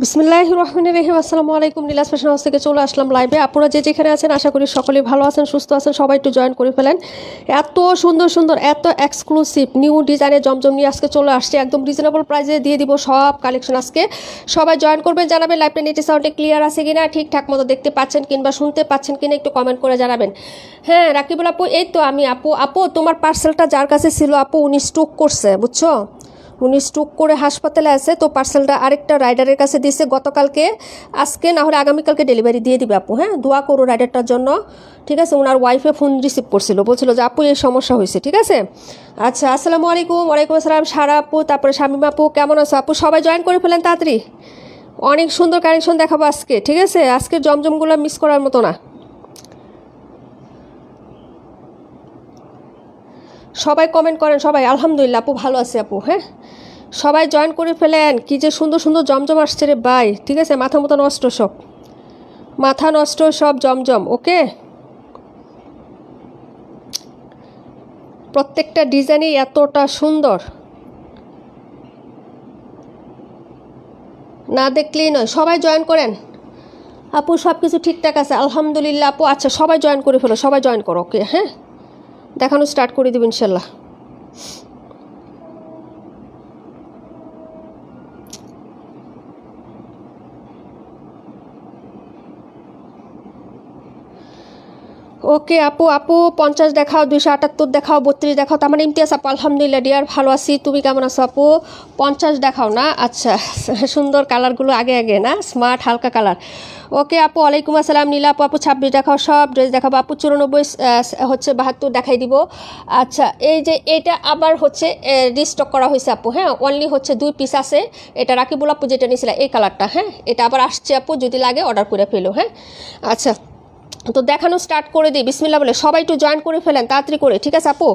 বিসমিল্লাহির রহমানির রহিম। আসসালামু আলাইকুম। নীলাজ ফ্যাশন হাউস থেকে চলে আসলাম লাইভে। আপনারা যে যেখানে আছেন আশা করি সকলেই ভালো আছেন, সুস্থ আছেন। সবাই একটু জয়েন করে ফেলেন। এত সুন্দর সুন্দর, এত এক্সক্লুসিভ নিউ ডিজাইনের জমজম নিয়ে আজকে চলে আসছে। একদম রিজনেবল প্রাইসে দিয়ে দিব সব কালেকশন আজকে। সবাই জয়েন করবেন, জানাবেন লাইভটা নেটে সাউন্ডে ক্লিয়ার আছে কিনা, ঠিকঠাক মতো দেখতে পাচ্ছেন কিংবা শুনতে পাচ্ছেন কিনা একটু কমেন্ট করে জানাবেন। হ্যাঁ রাকিবুল আপু, এই তো আমি। আপু তোমার পার্সেলটা যার কাছে ছিল আপু উনি স্টক করছে, বুঝছো, উনি স্টক করে হাসপাতালে আছে। তো পার্সেলটা আরেকটা রাইডারের কাছে দিয়েছে গতকালকে। আজকে না হলে আগামীকালকে ডেলিভারি দিয়ে দিবে আপু। হ্যাঁ দোয়া করো রাইডারটার জন্য, ঠিক আছে। ওনার ওয়াইফে ফোন রিসিভ করছিল, বলছিল যে আপু এই সমস্যা হয়েছে, ঠিক আছে। আচ্ছা আসসালামু আলাইকুম। ওয়ালাইকুম আসসালাম সারা আপু, তারপরে শামিমা আপু, কেমন আছো আপু? সবাই জয়েন করে ফেলেন তাড়াতাড়ি। অনেক সুন্দর কালেকশন দেখাবো আজকে, ঠিক আছে। আজকে জমজমগুলো মিস করার মতো না। সবাই কমেন্ট করেন, সবাই আলহামদুলিল্লাহ আপু ভালো আছে আপু। হ্যাঁ সবাই জয়েন করে ফেলেন। কি যে সুন্দর সুন্দর জমজম আসছে রে ভাই, ঠিক আছে। মাথা মতো নষ্ট সব, মাথা নষ্ট সব জমজম। ওকে, প্রত্যেকটা ডিজাইনই এতটা সুন্দর, না দেখলেই নয়। সবাই জয়েন করেন আপু। সব কিছু ঠিকঠাক আছে আলহামদুলিল্লাহ আপু। আচ্ছা সবাই জয়েন করে ফেলো, সবাই জয়েন করো। ওকে হ্যাঁ, দেখানো স্টার্ট করে দেব ইনশাল্লাহ। ওকে আপু, আপু 50 দেখাও, 278 দেখাও, 32 দেখাও। তার মানে ইমতিয়াজ আপু আলহামদুলিল্লাহ ডিয়ার ভালো আছি। তুমি কেমন আছো আপু? 50 দেখাও না? আচ্ছা সুন্দর কালারগুলো আগে আগে না, স্মার্ট হালকা কালার। ওকে আপু ওয়ালাইকুম আসসালাম। নীলা আপু, আপু 26 দেখাও, সব ড্রেস দেখাবো আপু। 94 হচ্ছে 72 দেখাই দিব। আচ্ছা এই যে এটা আবার হচ্ছে রিস্টক করা হয়েছে আপু। হ্যাঁ অনলি হচ্ছে 2 পিস আছে। এটা রাকিবুল আপু যেটা নিয়েছিল এই কালারটা, হ্যাঁ এটা আবার আসছে আপু, যদি লাগে অর্ডার করে ফেলো। হ্যাঁ আচ্ছা তো দেখানো স্টার্ট করে দিই বিসমিল্লাহ বলে। সবাই একটু জয়েন করে ফেলেন তাড়াতাড়ি করে, ঠিক আছে আপু।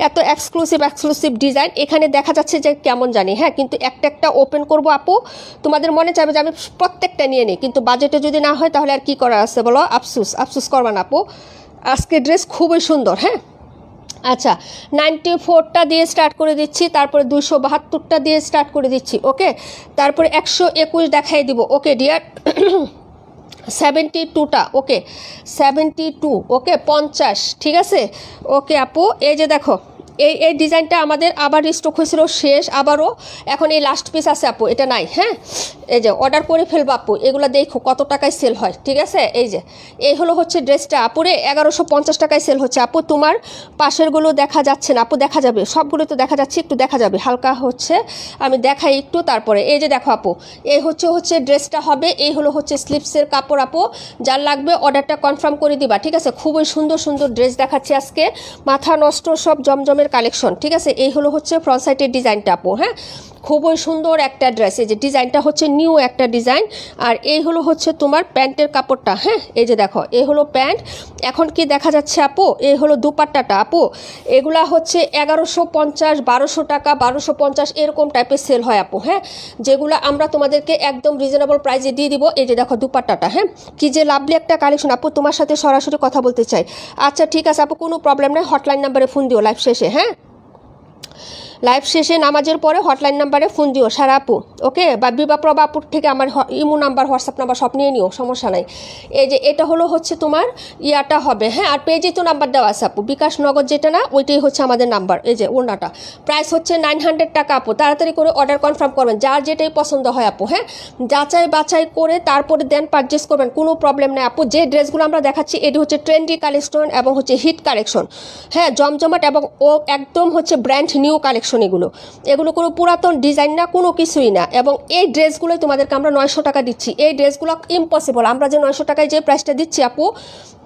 এত এক্সক্লুসিভ ডিজাইন এখানে দেখা যাচ্ছে যে কেমন জানি। হ্যাঁ কিন্তু একটা একটা ওপেন করব আপু, তোমাদের মনে চাইবে যে আমি প্রত্যেকটা নিয়ে নিই, কিন্তু বাজেটে যদি না হয় তাহলে আর কি করা আছে বলো। আফসুস করবা না আপু। আজকে ড্রেস খুবই সুন্দর। হ্যাঁ আচ্ছা 94টা দিয়ে স্টার্ট করে দিচ্ছি, তারপরে 272টা দিয়ে স্টার্ট করে দিচ্ছি। ওকে তারপরে 121 দেখাই দিব। Okay dear 72টা। ওকে 72। ওকে 50, ঠিক আছে। ওকে আপু এই যে দেখো এই ডিজাইনটা আমাদের আবার রিস্টক হয়েছিল, শেষ আবারও। এখন এই লাস্ট পিস আছে আপু, এটা নাই। হ্যাঁ এই যে অর্ডার করে ফেলবো আপু, এগুলো দেখো কত টাকায় সেল হয়, ঠিক আছে। এই হলো হচ্ছে ড্রেসটা আপুরে 1150 টাকায় সেল হচ্ছে আপু। তোমার পাশেরগুলো দেখা যাচ্ছে না আপু, দেখা যাবে সবগুলো তো দেখা যাচ্ছে, একটু দেখা যাবে হালকা হচ্ছে, আমি দেখাই একটু। তারপরে এই যে দেখো আপু, এই হচ্ছে ড্রেসটা হবে। এই হলো হচ্ছে স্লিপসের কাপড় আপু, যার লাগবে অর্ডারটা কনফার্ম করে দিবা, ঠিক আছে। খুবই সুন্দর সুন্দর ড্রেস দেখাচ্ছি আজকে, মাথা নষ্ট সব জমজমের কালেকশন, ঠিক আছে। এই হলো হচ্ছে ফ্রন্ট সাইডের ডিজাইনটা আপু। হ্যাঁ খুবই সুন্দর একটা ড্রেস, এই যে ডিজাইনটা হচ্ছে নিউ একটা ডিজাইন। আর এই হলো হচ্ছে তোমার প্যান্টের কাপড়টা। হ্যাঁ এই যে দেখো এই হলো প্যান্ট। এখন কি দেখা যাচ্ছে আপু, এই হলো দুপাট্টাটা আপু। এগুলা হচ্ছে 1150, 1200 টাকা, 1250 এরকম টাইপের সেল হয় আপু। হ্যাঁ যেগুলো আমরা তোমাদেরকে একদম রিজনেবল প্রাইসে দিয়ে দিব। এই যে দেখো দুপাট্টাটা, হ্যাঁ কি যে লাভলি একটা কালেকশন আপু। তোমার সাথে সরাসরি কথা বলতে চাই। আচ্ছা ঠিক আছে আপু, কোনো প্রবলেম নেই, হটলাইন নাম্বারে ফোন দিও লাইভ শেষে। হ্যাঁ লাইভ শেষে নামাজের পরে হটলাইন নাম্বারে ফোন দিও সারা আপু, ওকে, বা বিবা প্রভা আপুর থেকে আমার ইমো নাম্বার হোয়াটসঅ্যাপ নাম্বার সব নিয়ে নিও, সমস্যা নাই। এই যে এটা হচ্ছে তোমার ইয়াটা হবে, হ্যাঁ, আর পেজে তো নাম্বার দেওয়া আছে আপু, বিকাশ নগদ যেটা না ওইটাই হচ্ছে আমাদের নাম্বার। এই যে ওড়নাটা প্রাইস হচ্ছে 900 টাকা আপু, তাড়াতাড়ি করে অর্ডার কনফার্ম করবেন, যার যেটাই পছন্দ হয় আপু, হ্যাঁ, যাচাই বাছাই করে তারপরে দেন পারচেস করবেন, কোনো প্রবলেম নেই আপু। যে ড্রেসগুলো আমরা দেখাচ্ছি এটি হচ্ছে ট্রেন্ডি কালেকশন এবং হচ্ছে হিট কালেকশন, হ্যাঁ, জমজমাট এবং ও একদম হচ্ছে ব্র্যান্ড নিউ কালেকশন। এগুলো কোনো পুরাতন ডিজাইন না, কোনো কিছুই না। এবং এই ড্রেসগুলোই তোমাদেরকে আমরা 900 টাকা দিচ্ছি। এই ড্রেসগুলো ইম্পসিবল, আমরা যে 900 টাকায় যে প্রাইসটা দিচ্ছি আপু,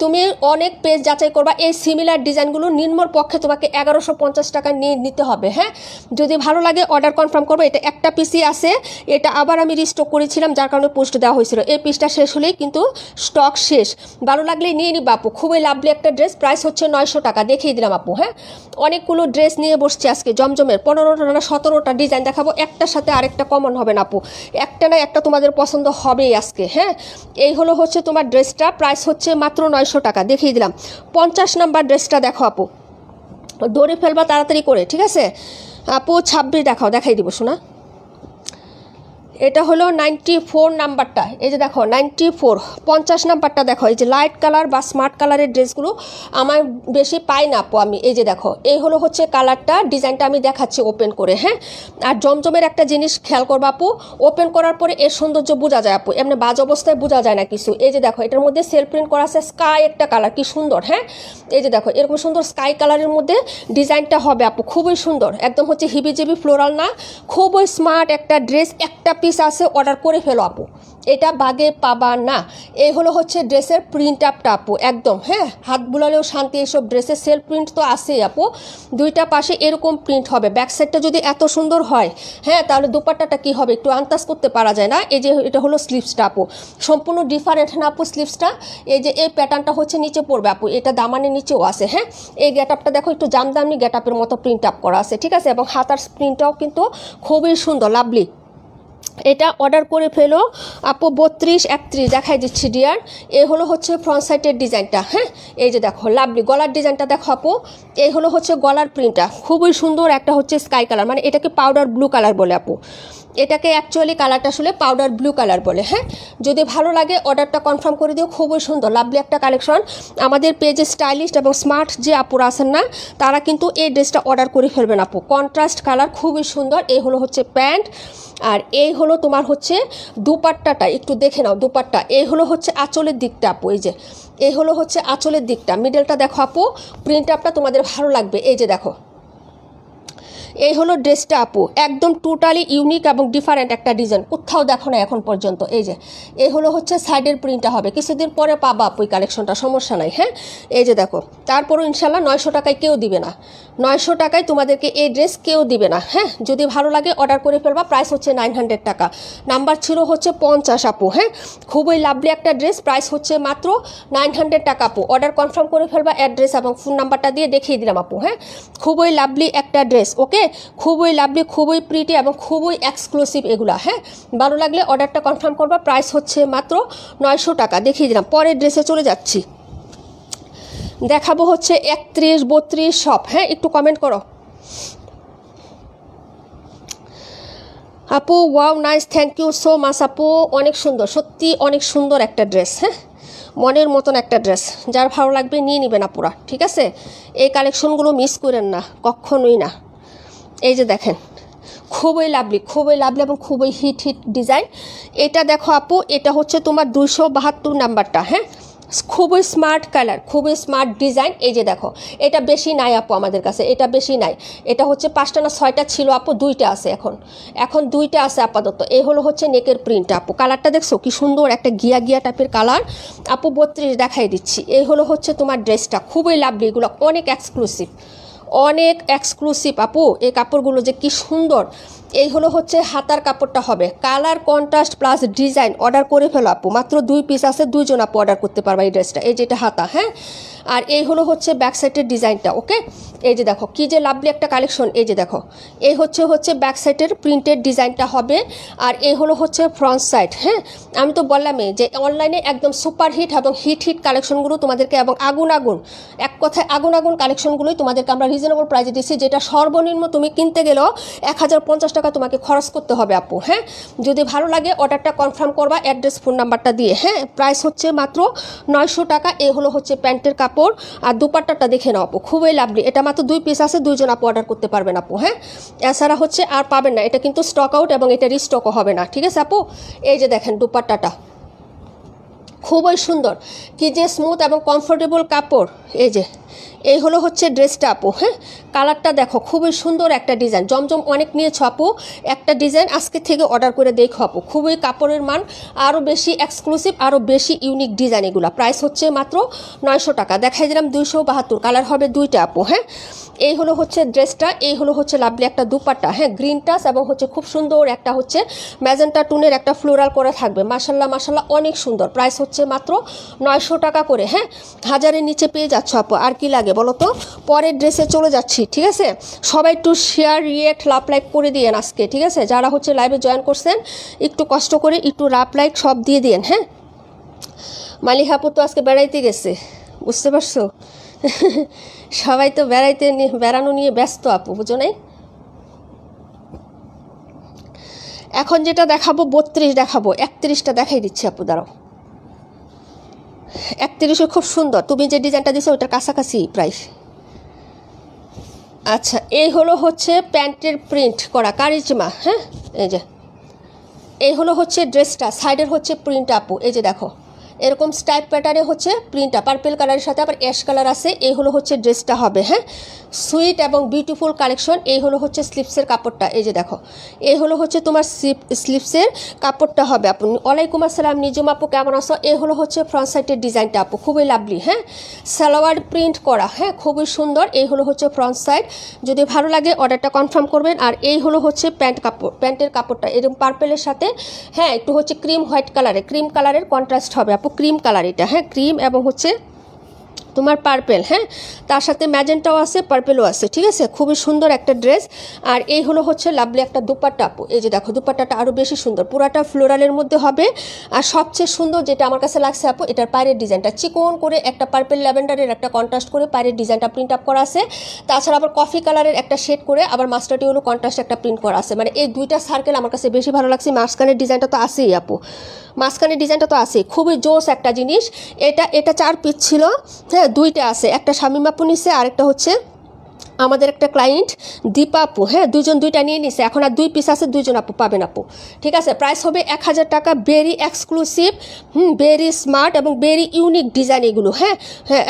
তুমি অনেক পেজ যাচাই করবা, এই সিমিলার ডিজাইনগুলো নিম্নর পক্ষে তোমাকে 1150 টাকা নিয়ে নিতে হবে, হ্যাঁ। যদি ভালো লাগে অর্ডার কনফার্ম করবো। এটা একটা পিসই আছে, এটা আবার আমি রিস্টক করেছিলাম, যার কারণে পোস্ট দেওয়া হয়েছিল। এই পিসটা শেষ হলেই কিন্তু স্টক শেষ, ভালো লাগলে নিয়ে নিবা আপু। খুবই লাভলি একটা ড্রেস, প্রাইস হচ্ছে 900 টাকা, দেখিয়ে দিলাম আপু, হ্যাঁ। অনেকগুলো ড্রেস নিয়ে বসছি আজকে জমজমের, 15টা না 17টা ডিজাইন দেখাবো, একটার সাথে আরেকটা কমন হবে না আপু, একটা না একটা তোমাদের পছন্দ হবেই আজকে, হ্যাঁ। এই হচ্ছে তোমার ড্রেসটা, প্রাইস হচ্ছে মাত্র 900 টাকা, দেখিয়ে দিলাম। 50 নাম্বার ড্রেসটা দেখো আপু, দৌড়ে ফেলবা তাড়াতাড়ি করে, ঠিক আছে আপু। 26 দেখাও, দেখাই দিব শোনা। এটা হলো 94 নাম্বারটা, এই যে দেখো 94। 50 নাম্বারটা দেখো, এই যে লাইট কালার বা স্মার্ট কালারের ড্রেসগুলো আমার বেশি পাই না আপু আমি। এই যে দেখো, এই হচ্ছে কালারটা, ডিজাইনটা আমি দেখাচ্ছি ওপেন করে, হ্যাঁ। আর জমজমের একটা জিনিস খেয়াল করবা আপু, ওপেন করার পরে এর সৌন্দর্য বোঝা যায় আপু, এমনি বাজ অবস্থায় বোঝা যায় না কিছু। এই যে দেখো, এটার মধ্যে সেলফ প্রিন্ট করা আছে, স্কাই একটা কালার, কি সুন্দর, হ্যাঁ। এই যে দেখো, এরকম সুন্দর স্কাই কালারের মধ্যে ডিজাইনটা হবে আপু, খুবই সুন্দর, একদম হচ্ছে হিবিজিবি ফ্লোরাল না, খুবই স্মার্ট একটা ড্রেস। একটা পিস আছে, অর্ডার করে ফেলো আপু, এটা বাগে পাবা না। এই হচ্ছে ড্রেসের প্রিন্ট আপটা আপু, একদম, হ্যাঁ, হাত বুলালেও শান্তি। এইসব ড্রেসের সেলফ প্রিন্ট তো আছেই আপু, দুইটা পাশে এরকম প্রিন্ট হবে। ব্যাক সাইডটা যদি এত সুন্দর হয়, হ্যাঁ, তাহলে দুপাট্টাটা কি হবে একটু আন্দাজ করতে পারা যায় না। এই যে এটা হলো স্লিভসটা আপু, সম্পূর্ণ ডিফারেন্ট না আপু স্লিভসটা। এই যে এই প্যাটার্নটা হচ্ছে নিচে পড়বে আপু, এটা দামানের নিচেও আছে, হ্যাঁ। এই গেট আপটা দেখো, একটু জামদানি গেট আপের মতো প্রিন্ট আপ করা আছে, ঠিক আছে। এবং হাতার প্রিন্টটাও কিন্তু খুবই সুন্দর, লাভলি। এটা অর্ডার করে ফেলো আপু। 32, 31 দেখাই দিচ্ছি ডিয়ার। এই হচ্ছে ফ্রন্ট সাইডের ডিজাইনটা, হ্যাঁ। এই যে দেখো লাভলি গলার ডিজাইনটা দেখো আপু, এই হচ্ছে গলার প্রিন্টটা, খুবই সুন্দর। একটা হচ্ছে স্কাই কালার, মানে এটাকে পাউডার ব্লু কালার বলে আপু, এটাকে অ্যাকচুয়ালি কালারটা আসলে পাউডার ব্লু কালার বলে, হ্যাঁ। যদি ভালো লাগে অর্ডারটা কনফার্ম করে দিও, খুবই সুন্দর লাভলি একটা কালেকশন। আমাদের পেজে স্টাইলিস্ট এবং স্মার্ট যে আপুরা আছেন না, তারা কিন্তু এই ড্রেসটা অর্ডার করে ফেলবেন আপু, কন্ট্রাস্ট কালার, খুবই সুন্দর। এই হচ্ছে প্যান্ট, আর এই তোমার হচ্ছে দুপাট্টাটা, একটু দেখে নাও দুপাট্টা। এই হচ্ছে আঁচলের দিকটা আপু, এই যে এই হচ্ছে আঁচলের দিকটা, মিডলটা দেখো আপু, প্রিন্ট আপটা তোমাদের ভালো লাগবে। এই যে দেখো, এই ড্রেসটা আপু, একদম টোটালি ইউনিক এবং ডিফারেন্ট একটা ডিজাইন, কোথাও দেখো না এখন পর্যন্ত। এই যে এই হচ্ছে সাইডের প্রিন্টটা হবে, কিছুদিন পরে পাবা আপু এই কালেকশনটা, সমস্যা নাই, হ্যাঁ। এই যে দেখো, তারপরও ইনশাল্লাহ 900 টাকায় কেউ দিবে না, 900 টাকায় তোমাদেরকে এই ড্রেস কেউ দিবে না, হ্যাঁ। যদি ভালো লাগে অর্ডার করে ফেলবা, প্রাইস হচ্ছে 900 টাকা, নাম্বার ছিল হচ্ছে 50 আপু, হ্যাঁ। খুবই লাভলি একটা ড্রেস, প্রাইস হচ্ছে মাত্র 900 টাকা আপু। অর্ডার কনফার্ম করে ফেলবা, অ্যাড্রেস এবং ফোন নাম্বারটা দিয়ে দেখিয়ে দিলাম আপু, হ্যাঁ। খুবই লাভলি একটা ড্রেস, ওকে, খুবই লাভলি, খুবই প্রিটি এবং খুবই এক্সক্লুসিভ এগুলা, হ্যাঁ। ভালো লাগলে অর্ডারটা কনফার্ম করবা, প্রাইস হচ্ছে মাত্র 900 টাকা। দেখিয়ে দিলাম, পরের ড্রেসে চলে যাচ্ছি, দেখাবো হচ্ছে 31, 32 সব, হ্যাঁ। একটু কমেন্ট করো আপু। Wow, nice, thank you so much আপু, অনেক সুন্দর, সত্যি অনেক সুন্দর একটা ড্রেস, হ্যাঁ, মনের মতন একটা ড্রেস। যার ভালো লাগবে নিয়ে নেবেন আপুরা, ঠিক আছে। এই কালেকশনগুলো মিস করেন না, কখনোই না। এই যে দেখেন, খুবই লাভলি এবং খুবই হিট ডিজাইন। এটা দেখো আপু, এটা হচ্ছে তোমার 272 নাম্বারটা, হ্যাঁ। খুবই স্মার্ট কালার, খুবই স্মার্ট ডিজাইন। এই যে দেখো, এটা বেশি নাই আপু আমাদের কাছে, এটা বেশি নাই। এটা হচ্ছে 5টা না 6টা ছিল আপু, 2টা আছে এখন 2টা আছে আপাতত। এই হচ্ছে নেকের প্রিন্টটা আপু, কালারটা দেখছো কি সুন্দর, একটা গিয়া টাইপের কালার আপু। 32 দেখাই দিচ্ছি। এই হচ্ছে তোমার ড্রেসটা, খুবই লাভলি, এগুলো অনেক এক্সক্লুসিভ আপু। এই কাপড়গুলো যে কি সুন্দর। এই হচ্ছে হাতার কাপড়টা হবে, colour contrast plus design. Order করে ফেলো আপু, মাত্র 2 পিস আছে, 2জন আপু অর্ডার করতে পারবা এই ড্রেসটা। এই যেটা হাতা, হ্যাঁ। আর এই হলো হচ্ছে ব্যাক সাইডের ডিজাইনটা। ওকে, এই যে দেখো কি যে লাভলি একটা কালেকশন। এই যে দেখো এই হচ্ছে ব্যাক সাইডের প্রিন্টেড ডিজাইনটা হবে, আর এই হলো হচ্ছে ফ্রন্ট সাইড। হ্যাঁ, আমি তো বললামই যে অনলাইনে একদম সুপার হিট এবং হিট কালেকশনগুলো তোমাদেরকে, এবং আগুন এক কথায় আগুন কালেকশনগুলোই তোমাদেরকে আমরা রিজনেবল প্রাইসে দিচ্ছি, যেটা সর্বনিম্ন তুমি কিনতে গেলেও 1050 টাকা তোমাকে খরচ করতে হবে আপু। হ্যাঁ, যদি ভালো লাগে অর্ডারটা কনফার্ম করবা অ্যাড্রেস ফোন নাম্বারটা দিয়ে। হ্যাঁ, প্রাইস হচ্ছে মাত্র 900 টাকা। এই হলো হচ্ছে প্যান্টের কাপড়, আর দুপাট্টাটা দেখে নাও আপু, খুবই লাভলি। এটা মাত্র 2 পিস আছে, 2জন আপু অর্ডার করতে পারবেন আপু। হ্যাঁ, এছাড়া হচ্ছে আর পাবেন না, এটা কিন্তু স্টক আউট এবং এটা রিস্টকও হবে না। ঠিক আছে আপু, এই যে দেখেন দুপাট্টাটা খুবই সুন্দর, কি যে স্মুথ এবং কমফোর্টেবল কাপড়। এই হলো হচ্ছে ড্রেসটা আপু। হ্যাঁ, কালারটা দেখো খুবই সুন্দর একটা ডিজাইন। জমজম অনেক নিয়েছো আপু, একটা ডিজাইন আজকে থেকে অর্ডার করে দেখো আপু, খুবই কাপড়ের মান আরও বেশি এক্সক্লুসিভ, আরও বেশি ইউনিক ডিজাইন। এগুলো প্রাইস হচ্ছে মাত্র 900 টাকা। দেখাই দিলাম 272, কালার হবে 2টা আপু। হ্যাঁ, এই হলো হচ্ছে ড্রেসটা, এই হলো হচ্ছে লাভলি একটা দুপাট্টা। হ্যাঁ, গ্রিন টাচ এবং হচ্ছে খুব সুন্দর একটা হচ্ছে ম্যাজেন্টা টুনের একটা ফ্লোরাল করে থাকবে। মাশাল্লাহ অনেক সুন্দর। প্রাইস হচ্ছে মাত্র 900 টাকা করে। হ্যাঁ, 1000-এর নিচে পেয়ে যাচ্ছ আপু, আর কি লাগে বলো তো। পরের ড্রেসে চলে যাচ্ছি। ঠিক আছে, সবাই একটু শেয়ার, রিয়েক্ট, লাভ লাইক করে দিয়েন আজকে। ঠিক আছে, যারা হচ্ছে লাইভে জয়েন করছেন একটু কষ্ট করে একটু লাভ লাইক সব দিয়ে দিয়েন। হ্যাঁ, মালিক আপু তো আজকে বেড়াইতে গেছে, বুঝতে পারছো। সবাই তো বেড়ানো নিয়ে ব্যস্ত আপু, বুঝো নাই। এখন যেটা দেখাবো 32 দেখাবো, 31টা দেখাই দিচ্ছি আপু, দাঁড়াও। 31 খুব সুন্দর, তুমি যে ডিজাইনটা দিছো ওটার কাছাকাছি প্রাইস। আচ্ছা, এই হলো হচ্ছে প্যান্টের প্রিন্ট করা কারিজমা। হ্যাঁ, এই হলো হচ্ছে ড্রেসটা, সাইডের হচ্ছে প্রিন্ট আপু। এই যে দেখো এরকম স্টাইপ প্যাটার্নে হচ্ছে প্রিন্টটা, পার্পেল কালারের সাথে আবার অ্যাশ কালার আছে। এই হলো হচ্ছে ড্রেসটা হবে। হ্যাঁ, সুইট এবং বিউটিফুল কালেকশন। এই হলো হচ্ছে স্লিপসের কাপড়টা। এই যে দেখো এই হলো হচ্ছে তোমার স্লিপসের কাপড়টা হবে আপু। ওয়ালাইকুম আসসালাম নিজুম আপু, কেমন আছো। এই হলো হচ্ছে ফ্রন্ট সাইডের ডিজাইনটা আপু, খুবই লাভলি। হ্যাঁ, সালোয়ার প্রিন্ট করা। হ্যাঁ, খুবই সুন্দর। এই হলো হচ্ছে ফ্রন্ট সাইড, যদি ভালো লাগে অর্ডারটা কনফার্ম করবেন। আর এই হলো হচ্ছে প্যান্টের কাপড়টা এরকম পার্পেলের সাথে, হ্যাঁ একটু হচ্ছে ক্রিম হোয়াইট কালারের, ক্রিম কালারের কন্ট্রাস্ট হবে আপু, ক্রিম কালার এটা। হ্যাঁ, ক্রিম এবং হচ্ছে তোমার পার্পেল। হ্যাঁ, তার সাথে ম্যাজেন্টাও আছে, পার্পেলও আছে। ঠিক আছে, খুবই সুন্দর একটা ড্রেস। আর এই হলো হচ্ছে লাভলি একটা দুপাট্টা আপু। এই যে দেখো দুপাট্টাটা আরও বেশি সুন্দর, পুরাটা ফ্লোরালের মধ্যে হবে। আর সবচেয়ে সুন্দর যেটা আমার কাছে লাগছে আপু, এটার পায়ের ডিজাইনটা চিকন করে একটা পার্পেল ল্যাভেন্ডারের একটা কন্ট্রাস্ট করে পায়ের ডিজাইনটা প্রিন্ট আপ করা আছে। তাছাড়া আবার কফি কালারের একটা শেড করে আবার মাস্টার্ড ইয়েলো কন্ট্রাস্ট একটা প্রিন্ট করা আছে। মানে এই দুইটা সার্কেল আমার কাছে বেশি ভালো লাগছে। মাঝখানের ডিজাইনটা তো আছেই আপু, মাঝখানের ডিজাইনটা তো আছে, খুবই জোস একটা জিনিস। এটা 4 পিস ছিল। হ্যাঁ, 2টা আছে, একটা শামিম আপু নিচ্ছে, আরেকটা হচ্ছে আমাদের একটা ক্লায়েন্ট দীপা আপু। হ্যাঁ, 2টা নিয়ে নিছে, এখন আর 2 পিস আছে, 2জন আপু পাবেন আপু। ঠিক আছে, প্রাইস হবে 1000 টাকা। ভেরি এক্সক্লুসিভ, ভেরি স্মার্ট এবং ভেরি ইউনিক ডিজাইন এগুলো। হ্যাঁ,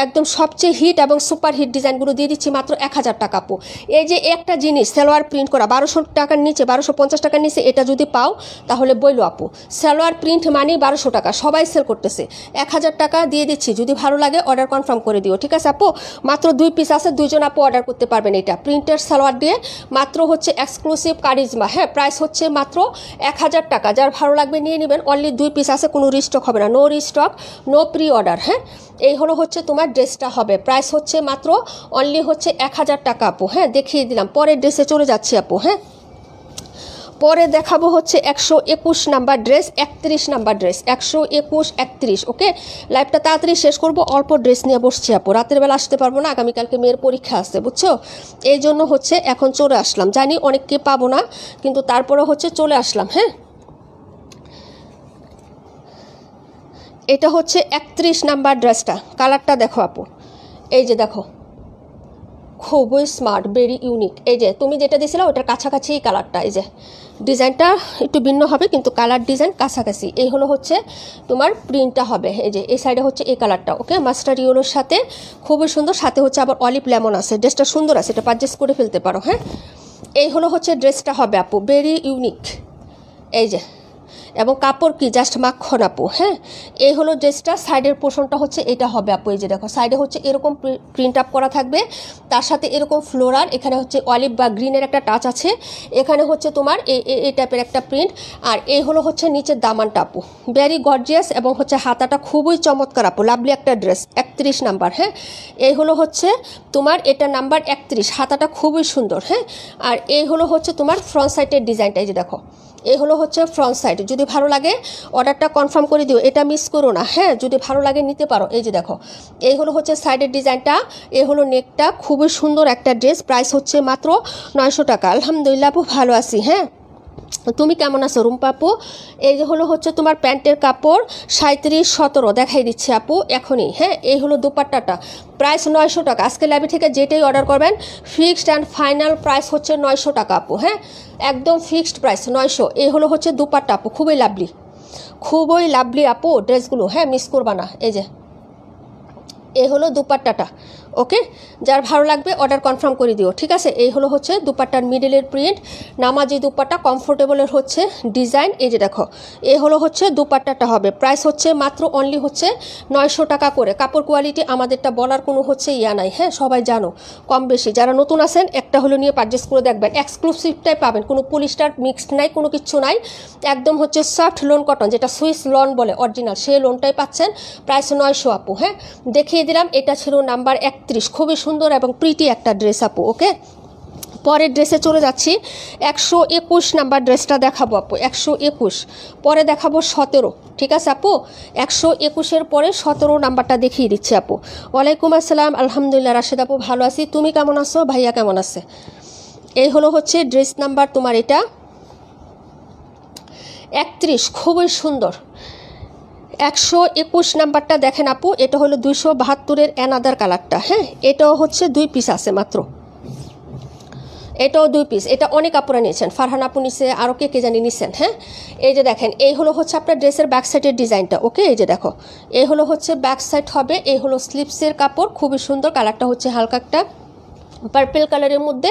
একদম সবচেয়ে হিট এবং সুপার হিট ডিজাইনগুলো দিয়ে দিচ্ছি মাত্র 1000 টাকা আপু। এই যে একটা জিনিস সালোয়ার প্রিন্ট করা 1200 টাকার নিচে, 1250 টাকার নিচে এটা যদি পাও তাহলে বইলো আপু, সালোয়ার প্রিন্ট মানেই 1200 টাকা, সবাই সেল করতেছে। 1000 টাকা দিয়ে দিচ্ছি, যদি ভালো লাগে অর্ডার কনফার্ম করে দিও। ঠিক আছে আপু, মাত্র 2 পিস আছে, 2জন আপু অর্ডার করতে পারবেন। এটা প্রিন্টের সালোয়ার দিয়ে মাত্র হচ্ছে এক্সক্লুসিভ কারিজমা। হ্যাঁ, প্রাইস হচ্ছে মাত্র 1000 টাকা। যার ভালো লাগবে নিয়ে নেবেন। অনলি 2 পিস আছে, কোনো রিস্টক হবে না, no restock, no pre order. হ্যাঁ, এই হলো হচ্ছে তোমার ড্রেসটা হবে। প্রাইস হচ্ছে মাত্র অনলি হচ্ছে 1000 টাকা আপু। হ্যাঁ, দেখিয়ে দিলাম। পরের ড্রেসে চলে যাচ্ছি আপু। হ্যাঁ, পরে দেখাবো হচ্ছে 121 নাম্বার ড্রেস, 31 নাম্বার ড্রেস, 121, 31। ওকে, লাইভটা তাড়াতাড়ি শেষ করব, অল্প ড্রেস নিয়ে বসছি আপু, রাতের বেলা আসতে পারবো না, আগামীকালকে মেয়ের পরীক্ষা আছে, বুঝছো। এই জন্য হচ্ছে এখন চলে আসলাম, জানি অনেককে পাবো না, কিন্তু তারপরে হচ্ছে চলে আসলাম। হ্যাঁ, এটা হচ্ছে 31 নাম্বার ড্রেসটা, কালারটা দেখো আপু। এই যে দেখো খুবই স্মার্ট, ভেরি ইউনিক। এই যে তুমি যেটা দিয়েছিলে ওটার কাছাকাছি কালারটা। এই যে ডিজাইনটা একটু ভিন্ন হবে কিন্তু কালার ডিজাইন কাছাকাছি। এই হলো হচ্ছে তোমার প্রিন্টটা হবে। এই যে এই সাইডে হচ্ছে এই কালারটা। ওকে, মাস্টার্ড ইয়েলোর সাথে খুবই সুন্দর, সাথে হচ্ছে আবার অলিভ লেমন আছে। ড্রেসটা সুন্দর আছে, এটা পারচেস করে ফেলতে পারো। হ্যাঁ, এই হলো হচ্ছে ড্রেসটা হবে আপু, ভেরি ইউনিক। এই যে এবং কাপড় কি জাস্ট মাখন আপু। হ্যাঁ, এই হলো ড্রেসটা। সাইডের পোর্শনটা হচ্ছে এটা হবে আপু। এই যে দেখো সাইডে হচ্ছে এরকম প্রিন্ট আপ করা থাকবে, তার সাথে এরকম ফ্লোরাল, এখানে হচ্ছে অলিভ বা গ্রিনের একটা টাচ আছে, এখানে হচ্ছে তোমার এই টাইপের একটা প্রিন্ট। আর এই হলো হচ্ছে নিচের দামানটা আপু, ভেরি গর্জিয়াস, এবং হচ্ছে হাতাটা খুবই চমৎকার আপু, লাভলি একটা ড্রেস। 31 নাম্বার। হ্যাঁ, এই হলো হচ্ছে তোমার এটা নাম্বার 31, হাতাটা খুবই সুন্দর। হ্যাঁ, আর এই হলো হচ্ছে তোমার ফ্রন্ট সাইডের ডিজাইনটা। এই যে দেখো এই হলো হচ্ছে ফ্রন্ট সাইড। যদি ভালো লাগে অর্ডারটা কনফার্ম করে দিও, এটা মিস করো না। হ্যাঁ, যদি ভালো লাগে নিতে পারো। এই যে দেখো এই হলো হচ্ছে সাইডের ডিজাইনটা, এই হলো নেকটা, খুবই সুন্দর একটা ড্রেস। প্রাইস হচ্ছে মাত্র 900 টাকা। আলহামদুলিল্লাহ আপু, ভালো আছি। হ্যাঁ, তুমি কেমন আছো রুম্পা আপু? এই যে হলো হচ্ছে তোমার প্যান্টের কাপড় 37, 17 দেখাই দিচ্ছি আপু এখনই। হ্যাঁ, এই হলো দুপাট্টাটা, প্রাইস 900 টাকা। আজকে লাইভে থেকে যেটাই অর্ডার করবেন ফিক্সড অ্যান্ড ফাইনাল প্রাইস হচ্ছে 900 টাকা আপু। হ্যাঁ, একদম ফিক্সড প্রাইস 900। এই হলো হচ্ছে দুপাট্টা আপু, খুবই লাভলি, খুবই লাভলি আপু ড্রেসগুলো। হ্যাঁ, মিস করবা না। এই যে এই হলো দুপাট্টাটা। ওকে, যার ভালো লাগবে অর্ডার কনফার্ম করে দিও, ঠিক আছে? এই হলো হচ্ছে দুপাট্টার মিডলের প্রিন্ট, নামাজি দুপাট্টা, কমফোর্টেবলের হচ্ছে ডিজাইন। এই যে দেখো এই হলো হচ্ছে দুপাট্টাটা হবে। প্রাইস হচ্ছে মাত্র অনলি হচ্ছে 900 টাকা করে। কাপড় কোয়ালিটি আমাদেরটা বলার কোনো হচ্ছে ইয়া নাই। হ্যাঁ, সবাই জানো কম বেশি। যারা নতুন আছেন একটা হলো নিয়ে পারচেস করে দেখবেন, এক্সক্লুসিভটাই পাবেন, কোনো পলিস্টার মিক্সড নাই, কোনো কিচ্ছু নাই, একদম হচ্ছে সফট লোন কটন, যেটা সুইস লন বলে অরিজিনাল, সেই লোনটাই পাচ্ছেন। প্রাইস 900 আপু। হ্যাঁ, দেখিয়ে দিলাম, এটা ছিল নাম্বার 31, খুবই সুন্দর এবং প্রিটি একটা ড্রেস আপু। ওকে, পরের ড্রেসে চলে যাচ্ছি। 121 নাম্বার ড্রেসটা দেখাবো আপু, 121, পরে দেখাবো 17। ঠিক আছে আপু, 121-এর পরে 17 নাম্বারটা দেখিয়ে দিচ্ছি আপু। ওয়ালাইকুম আসসালাম, আলহামদুলিল্লাহ রাশেদ আপু, ভালো আছি। তুমি কেমন আছো? ভাইয়া কেমন আছে? এই হলো হচ্ছে ড্রেস নাম্বার তোমার এটা 31, খুবই সুন্দর। 121 নাম্বারটা দেখেন আপু, এটা হলো 272-এর অ্যানাদার কালারটা। হ্যাঁ, এটাও হচ্ছে 2 পিস আছে মাত্র, এটাও 2 পিস। এটা অনেক আপুরা নিয়েছেন, ফারহান আপু নিছে, আরও কে জানি নিছেন। হ্যাঁ, এই যে দেখেন এই হলো হচ্ছে আপনার ড্রেসের ব্যাক সাইডের ডিজাইনটা। ওকে, এই যে দেখো এই হলো হচ্ছে ব্যাক সাইড হবে, এই হলো স্লিপসের কাপড়, খুবই সুন্দর, কালারটা হচ্ছে হালকা একটা পার্পেল কালারের মধ্যে।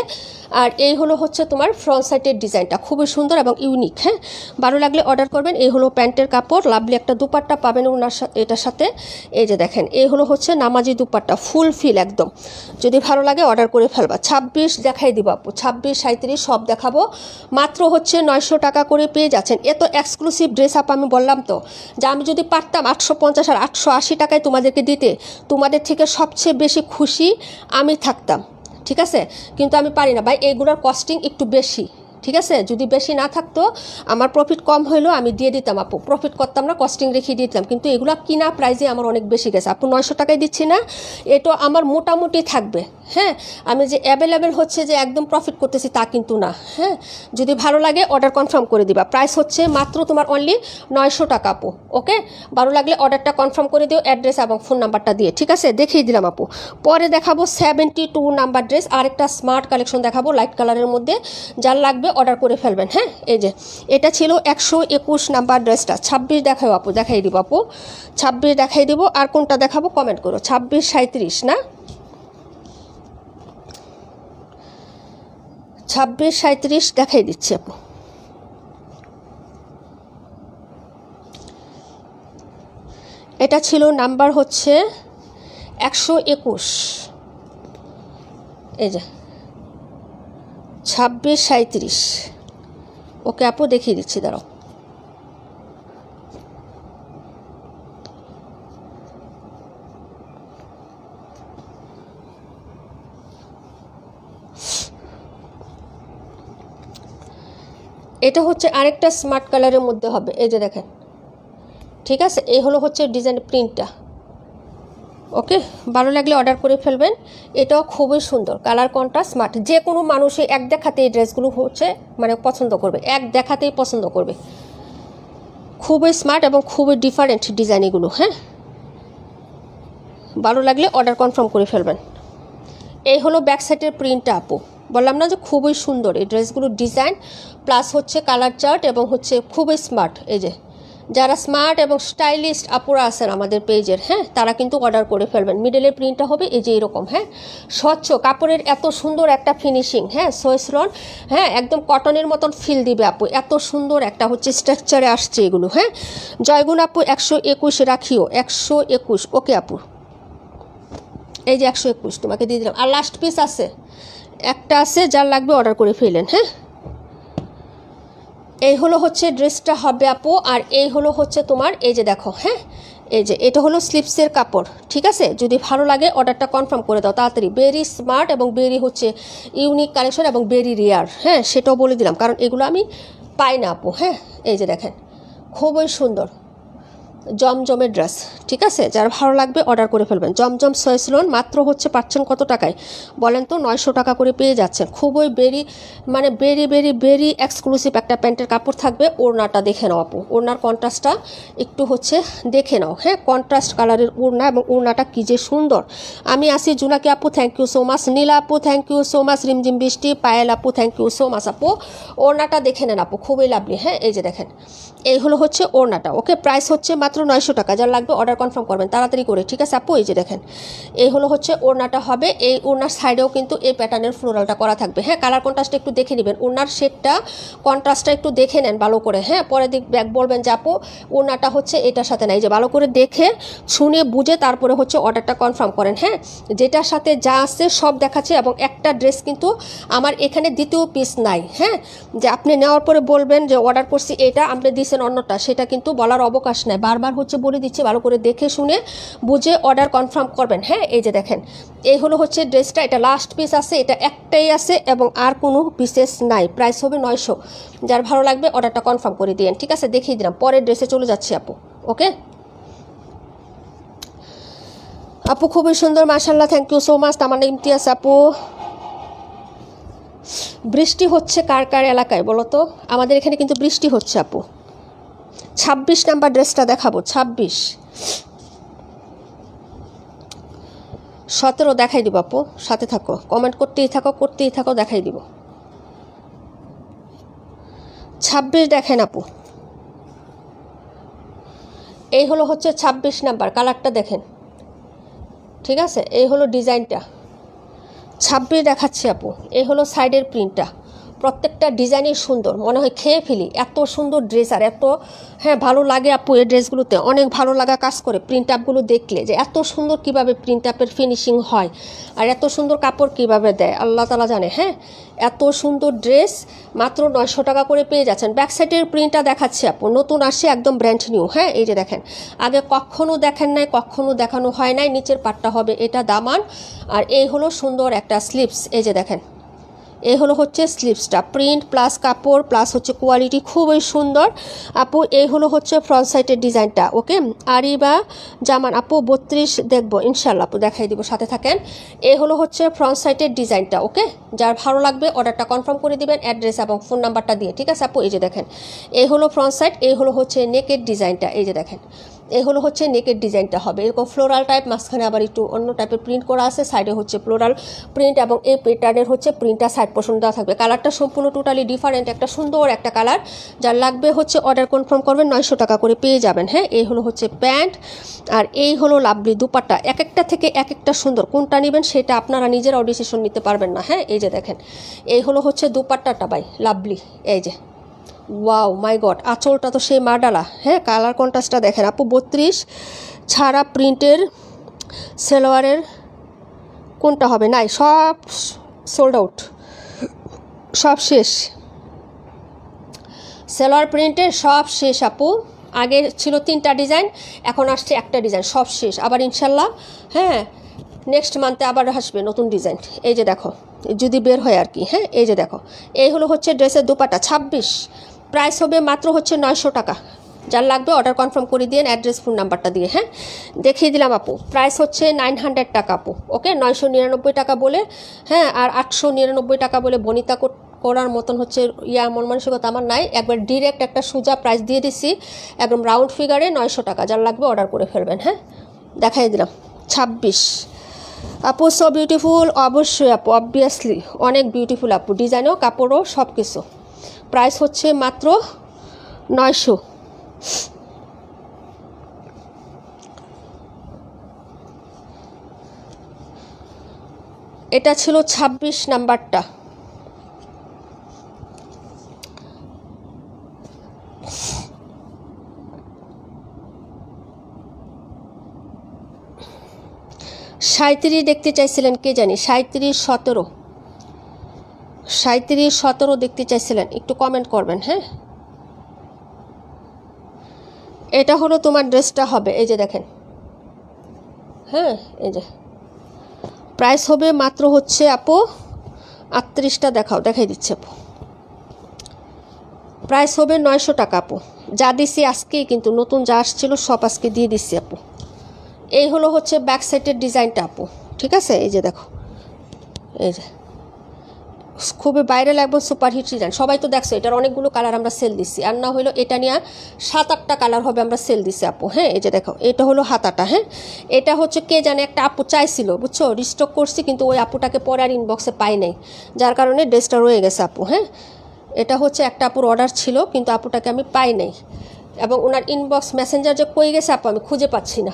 আর এই হলো হচ্ছে তোমার ফ্রন্ট সাইডের ডিজাইনটা, খুবই সুন্দর এবং ইউনিক। হ্যাঁ, ভালো লাগলে অর্ডার করবেন। এই হলো প্যান্টের কাপড়, লাভলি একটা দুপাট্টা পাবেন ওনার এটার সাথে। এই যে দেখেন এই হলো হচ্ছে নামাজি দুপাট্টা, ফুল ফিল একদম। যদি ভালো লাগে অর্ডার করে ফেলবা। 26 দেখাই দিব আপু, 26, 37 সব দেখাবো। মাত্র হচ্ছে 900 টাকা করে পেয়ে যাচ্ছেন। এত এক্সক্লুসিভ ড্রেস আপ, আমি বললাম তো যে আমি যদি পারতাম 850 আর 880 টাকায় তোমাদেরকে দিতে, তোমাদের থেকে সবচেয়ে বেশি খুশি আমি থাকতাম। ঠিক আছে, কিন্তু আমি পারি না ভাই, এইগুলোর কস্টিং একটু বেশি। ঠিক আছে, যদি বেশি না থাকতো, আমার প্রফিট কম হইলেও আমি দিয়ে দিতাম আপু, প্রফিট করতাম না, কস্টিং রেখে দিয়ে দিতাম। কিন্তু এগুলো কিনা প্রাইজে আমার অনেক বেশি গেছে আপু, 900 টাকায় দিচ্ছি না, এটা আমার মোটামুটি থাকবে। হ্যাঁ, আমি যে অ্যাভেলেবেল হচ্ছে যে একদম প্রফিট করতেছি তা কিন্তু না। হ্যাঁ, যদি ভালো লাগে অর্ডার কনফার্ম করে দিবা। প্রাইস হচ্ছে মাত্র তোমার অনলি 900 টাকা আপু। ওকে, ভালো লাগলে অর্ডারটা কনফার্ম করে দিও অ্যাড্রেস এবং ফোন নাম্বারটা দিয়ে। ঠিক আছে, দেখিয়ে দিলাম আপু। পরে দেখাবো 72 নাম্বার ড্রেস, আরেকটা স্মার্ট কালেকশন দেখাবো লাইট কালারের মধ্যে, যার লাগবে অর্ডার করে ফেলবেন। হ্যাঁ, এই যে এটা ছিল 121 নাম্বার ড্রেসটা। 26 দেখাও আপু, দেখাই দিব আপু, 26 দেখাই দিব। আর কোনটা দেখাবো কমেন্ট করো। 26, 37 না, 26, 37 দেখাই দিচ্ছি আপু। এটা ছিল নাম্বার হচ্ছে 121। এই যে 26, 37। ওকে আপু, দেখিয়ে দিচ্ছি, দাঁড়াও। এটা হচ্ছে আরেকটা স্মার্ট কালারের মধ্যে হবে। এই যে দেখেন, ঠিক আছে, এই হলো হচ্ছে ডিজাইন প্রিন্টটা। ওকে, ভালো লাগলে অর্ডার করে ফেলবেন। এটাও খুবই সুন্দর, কালার কন্ট্রাস্ট স্মার্ট, যে কোনো মানুষই এক দেখাতে এই ড্রেসগুলো হচ্ছে মানে পছন্দ করবে, এক দেখাতেই পছন্দ করবে। খুবই স্মার্ট এবং খুবই ডিফারেন্ট ডিজাইন এগুলো। হ্যাঁ, ভালো লাগলে অর্ডার কনফার্ম করে ফেলবেন। এই হলো ব্যাক সাইডের প্রিন্টটা আপু, বললাম না যে খুবই সুন্দর এই ড্রেসগুলোর ডিজাইন, প্লাস হচ্ছে কালার চার্ট এবং হচ্ছে খুবই স্মার্ট। এই যে যারা স্মার্ট এবং স্টাইলিস্ট আপুরা আছেন আমাদের পেজের, হ্যাঁ, তারা কিন্তু অর্ডার করে ফেলবেন। মিডলের প্রিন্টটা হবে এই যে এরকম, হ্যাঁ, স্বচ্ছ কাপড়ের এত সুন্দর একটা ফিনিশিং, হ্যাঁ, সোয়েসরন, হ্যাঁ, একদম কটনের মতন ফিল দিবে আপু, এত সুন্দর একটা হচ্ছে স্ট্রাকচারে আসছে এগুলো, হ্যাঁ। জয়গুণ আপু 121 রাখিও, 121, ওকে আপু, এই যে 121 তোমাকে দিয়ে দিলাম। আর লাস্ট পিস আছে, একটা আছে, যার লাগবে অর্ডার করে ফেলেন, হ্যাঁ। এই হলো হচ্ছে ড্রেসটা হবে আপু। আর এই হলো হচ্ছে তোমার এই যে দেখো, হ্যাঁ, এই যে এটা হলো স্লিপসের কাপড়, ঠিক আছে। যদি ভালো লাগে অর্ডারটা কনফার্ম করে দাও তাড়াতাড়ি। ভেরি স্মার্ট এবং ভেরি হচ্ছে ইউনিক কালেকশন এবং ভেরি রেয়ার, হ্যাঁ, সেটাও বলে দিলাম, কারণ এগুলো আমি পাই না আপু, হ্যাঁ। এই যে দেখেন, খুবই সুন্দর জমজমের ড্রেস, ঠিক আছে। যার ভালো লাগবে অর্ডার করে ফেলবেন। জমজম সোয়েসলন মাত্র হচ্ছে পাচ্ছেন কত টাকায় বলেন তো? 900 টাকা করে পেয়ে যাচ্ছেন। খুবই মানে ভেরি এক্সক্লুসিভ একটা প্যান্টের কাপড় থাকবে। ওড়নাটা দেখে নাও আপু, ওড়নার কন্ট্রাস্টটা একটু হচ্ছে দেখে নাও, হ্যাঁ, কন্ট্রাস্ট কালারের ওড়না এবং ওড়নাটা কী যে সুন্দর। আমি আসি জুনাকি আপু, থ্যাংক ইউ সো মাচ। নীলা আপু, থ্যাংক ইউ সো মাচ। রিমঝিম বৃষ্টি, পায়েল আপু, থ্যাংক ইউ সো মাচ আপু। ওড়নাটা দেখে নেন আপু, খুবই লাভলি, হ্যাঁ। এই যে দেখেন, এই হলো হচ্ছে ওড়নাটা, ওকে। প্রাইস হচ্ছে মাত্র 900 টাকা। যার লাগবে অর্ডার কনফার্ম করবেন তাড়াতাড়ি করে, ঠিক আছে আপু। এই যে দেখেন, এই হলো হচ্ছে ওড়নাটা হবে। এই ওড়নার সাইডেও কিন্তু এই প্যাটার্নের ফ্লোরালটা করা থাকবে, হ্যাঁ। কালার কন্ট্রাস্টটা একটু দেখে নেবেন, ওড়নার শেডটা কন্ট্রাস্টটা একটু দেখে নেন ভালো করে, হ্যাঁ। পরে ব্যাক বলবেন যে আপু ওড়নাটা হচ্ছে এটার সাথে না। এই যে ভালো করে দেখে শুনে বুঝে তারপরে হচ্ছে অর্ডারটা কনফার্ম করেন, হ্যাঁ। যেটার সাথে যা আছে সব দেখাচ্ছে এবং একটা ড্রেস কিন্তু আমার এখানে দ্বিতীয় পিস নাই, হ্যাঁ। যে আপনি নেওয়ার পরে বলবেন যে অর্ডার করছি এটা, আপনি দিয়েছেন অন্যটা, সেটা কিন্তু বলার অবকাশ নেই। বারবার হচ্ছে বলে দিচ্ছি, ভালো করে দেখে শুনে বুঝে অর্ডার কনফার্ম করবেন, হ্যাঁ। এই যে দেখেন, এই হলো হচ্ছে ড্রেসটা, এটা লাস্ট পিস আছে, এটা একটাই আছে এবং আর কোনো পিসেস নাই। প্রাইস হবে 900। যার ভালো লাগবে অর্ডারটা কনফার্ম করে দিন, ঠিক আছে। দেখিয়ে দিলাম, পরের ড্রেসে চলে যাচ্ছি আপু, ওকে। আপু খুবই সুন্দর, মাশাআল্লাহ, থ্যাংক ইউ সো মাচ। আমার ইমতিয়াজ আপু, বৃষ্টি হচ্ছে কার কার এলাকায় বলো তো? আমাদের এখানে কিন্তু বৃষ্টি হচ্ছে আপু। 26 নাম্বার ড্রেসটা দেখাবো, 26, 17 দেখাই দিব আপু, সাথে থাকো, কমেন্ট করতেই থাকো, দেখাই দিব। 26 দেখেন আপু, এই হলো হচ্ছে 26 নাম্বার, কালারটা দেখেন, ঠিক আছে। এই হলো ডিজাইনটা, 26 দেখাচ্ছি আপু। এই হলো সাইডের প্রিন্টটা, প্রত্যেকটা ডিজাইনই সুন্দর, মনে হয় খেয়ে ফেলি, এত সুন্দর ড্রেস। আর এত, হ্যাঁ, ভালো লাগে আপু এই ড্রেসগুলোতে, অনেক ভালো লাগা কাজ করে প্রিন্ট আপগুলো দেখলে, যে এত সুন্দর কিভাবে প্রিন্ট আপের ফিনিশিং হয় আর এত সুন্দর কাপড় কিভাবে দেয় আল্লাহ তাআলা জানে, হ্যাঁ। এত সুন্দর ড্রেস মাত্র 900 টাকা করে পেয়ে যাচ্ছেন। ব্যাক সাইডের প্রিন্টটা দেখাচ্ছি আপু, নতুন আসে, একদম ব্র্যান্ড নিউ, হ্যাঁ। এই যে দেখেন, আগে কখনো দেখেন নাই, কখনো দেখানো হয় নাই। নিচের পাটটা হবে এটা দামান, আর এই হলো সুন্দর একটা স্লিপস। এই যে দেখেন, এই হলো হচ্ছে স্লিপসটা, প্রিন্ট প্লাস কাপড় প্লাস হচ্ছে কোয়ালিটি খুবই সুন্দর আপু। এই হলো হচ্ছে ফ্রন্ট সাইডের ডিজাইনটা, ওকে। আরিবা জামান আপু 32 দেখবো ইনশাল্লাহ আপু, দেখাই দিব, সাথে থাকেন। এই হলো হচ্ছে ফ্রন্ট সাইডের ডিজাইনটা, ওকে। যার ভালো লাগবে অর্ডারটা কনফার্ম করে দিবেন অ্যাড্রেস এবং ফোন নাম্বারটা দিয়ে, ঠিক আছে আপু। এই যে দেখেন, এই হলো ফ্রন্ট সাইড, এই হলো হচ্ছে নেকের ডিজাইনটা। এই যে দেখেন, এই হলো হচ্ছে নেকের ডিজাইনটা হবে এরকম ফ্লোরাল টাইপ, মাঝখানে আবার একটু অন্য টাইপের প্রিন্ট করা আছে, সাইডে হচ্ছে ফ্লোরাল প্রিন্ট এবং এই প্যাটার্নের হচ্ছে প্রিন্টটা সাইড পোর্শন দেওয়া থাকবে। কালারটা সম্পূর্ণ টোটালি ডিফারেন্ট, একটা সুন্দর একটা কালার। যার লাগবে হচ্ছে অর্ডার কনফার্ম করবেন, 900 টাকা করে পেয়ে যাবেন, হ্যাঁ। এই হলো হচ্ছে প্যান্ট আর এই হলো লাভলি দুপাট্টা, এক একটা থেকে এক একটা সুন্দর, কোনটা নেবেন সেটা আপনারা নিজেরাও ডিসিশন নিতে পারবেন না, হ্যাঁ। এই যে দেখেন, এই হলো হচ্ছে দুপাট্টাটা বাই লাভলি, এই যে ওয়াও মাই গড, আঁচলটা তো সেই মার্ডালা, হ্যাঁ। কালার কন্ট্রাস্টটা দেখেন আপু, 32 ছাড়া প্রিন্টের সালোয়ারের কোনটা হবে? নাই, সব সোল্ড আউট, সব শেষ, সালোয়ার প্রিন্টের সব শেষ আপু। আগে ছিল 3টা ডিজাইন, এখন আসছে একটা ডিজাইন, সব শেষ। আবার ইনশাল্লাহ, হ্যাঁ, নেক্সট মান্থে আবার আসবে নতুন ডিজাইন। এই যে দেখো, যদি বের হয় আর কি, হ্যাঁ। এই যে দেখো, এই হলো হচ্ছে ড্রেসের দুপাট্টা, 26, প্রাইস হবে মাত্র হচ্ছে 900 টাকা। যার লাগবে অর্ডার কনফার্ম করে দিন অ্যাড্রেস ফোন নাম্বারটা দিয়ে, হ্যাঁ। দেখিয়ে দিলাম আপু, প্রাইস হচ্ছে 900 টাকা আপু, ওকে। 999 টাকা বলে, হ্যাঁ, আর 899 টাকা বলে বনিতা করার মতন হচ্ছে মন মানসিকতা আমার নাই। একবার ডিরেক্ট একটা সোজা প্রাইস দিয়ে দিছি, একদম রাউন্ড ফিগারে 900 টাকা। যার লাগবে অর্ডার করে ফেলবেন, হ্যাঁ। দেখাই দিলাম 26 আপু, সো বিউটিফুল, অবশ্যই আপু, অবভিয়াসলি অনেক বিউটিফুল আপু, ডিজাইনও কাপড়ও সব কিছু। প্রাইস হচ্ছে মাত্র 900। এটা ছিল 26 নাম্বারটা। সাঁত্রিশ দেখতে চাইছিলেন কে জানি, 37 17, 37 17 দেখতে চাইছিলেন, একটু কমেন্ট করবেন। হ্যাঁ, এটা হলো তোমার ড্রেসটা হবে, এই যে দেখেন। হ্যাঁ, এই যে প্রাইস হবে মাত্র হচ্ছে আপু 38টা, দেখাই দিচ্ছে আপু। প্রাইস হবে 900 টাকা আপু। যা দিছি আজকেই, কিন্তু নতুন যা আসছিল সব আজকে দিয়ে দিচ্ছি আপু। এই হলো হচ্ছে ব্যাক সাইডের ডিজাইনটা আপু, ঠিক আছে। এই যে দেখো, এই যে খুবই ভাইরাল একদম সুপারহিট ডিজাইন, সবাই তো দেখছো। এটার অনেকগুলো কালার আমরা সেল দিচ্ছি, আর না হইলো এটা নিয়ে 7-8টা কালার হবে আমরা সেল দিচ্ছি আপু। হ্যাঁ, এই যে দেখো, এটা হলো হাতাটা। হ্যাঁ, এটা হচ্ছে কে জানে একটা আপু চাইছিল, বুঝছো, রিস্টক করছি, কিন্তু ওই আপুটাকে পরে আর ইনবক্সে পাই নাই, যার কারণে ড্রেসটা রয়ে গেছে আপু। হ্যাঁ, এটা হচ্ছে একটা আপুর অর্ডার ছিল, কিন্তু আপুটাকে আমি পাই নাই, এবং ওনার ইনবক্স মেসেঞ্জার যে কই গেছে আপু আমি খুঁজে পাচ্ছি না।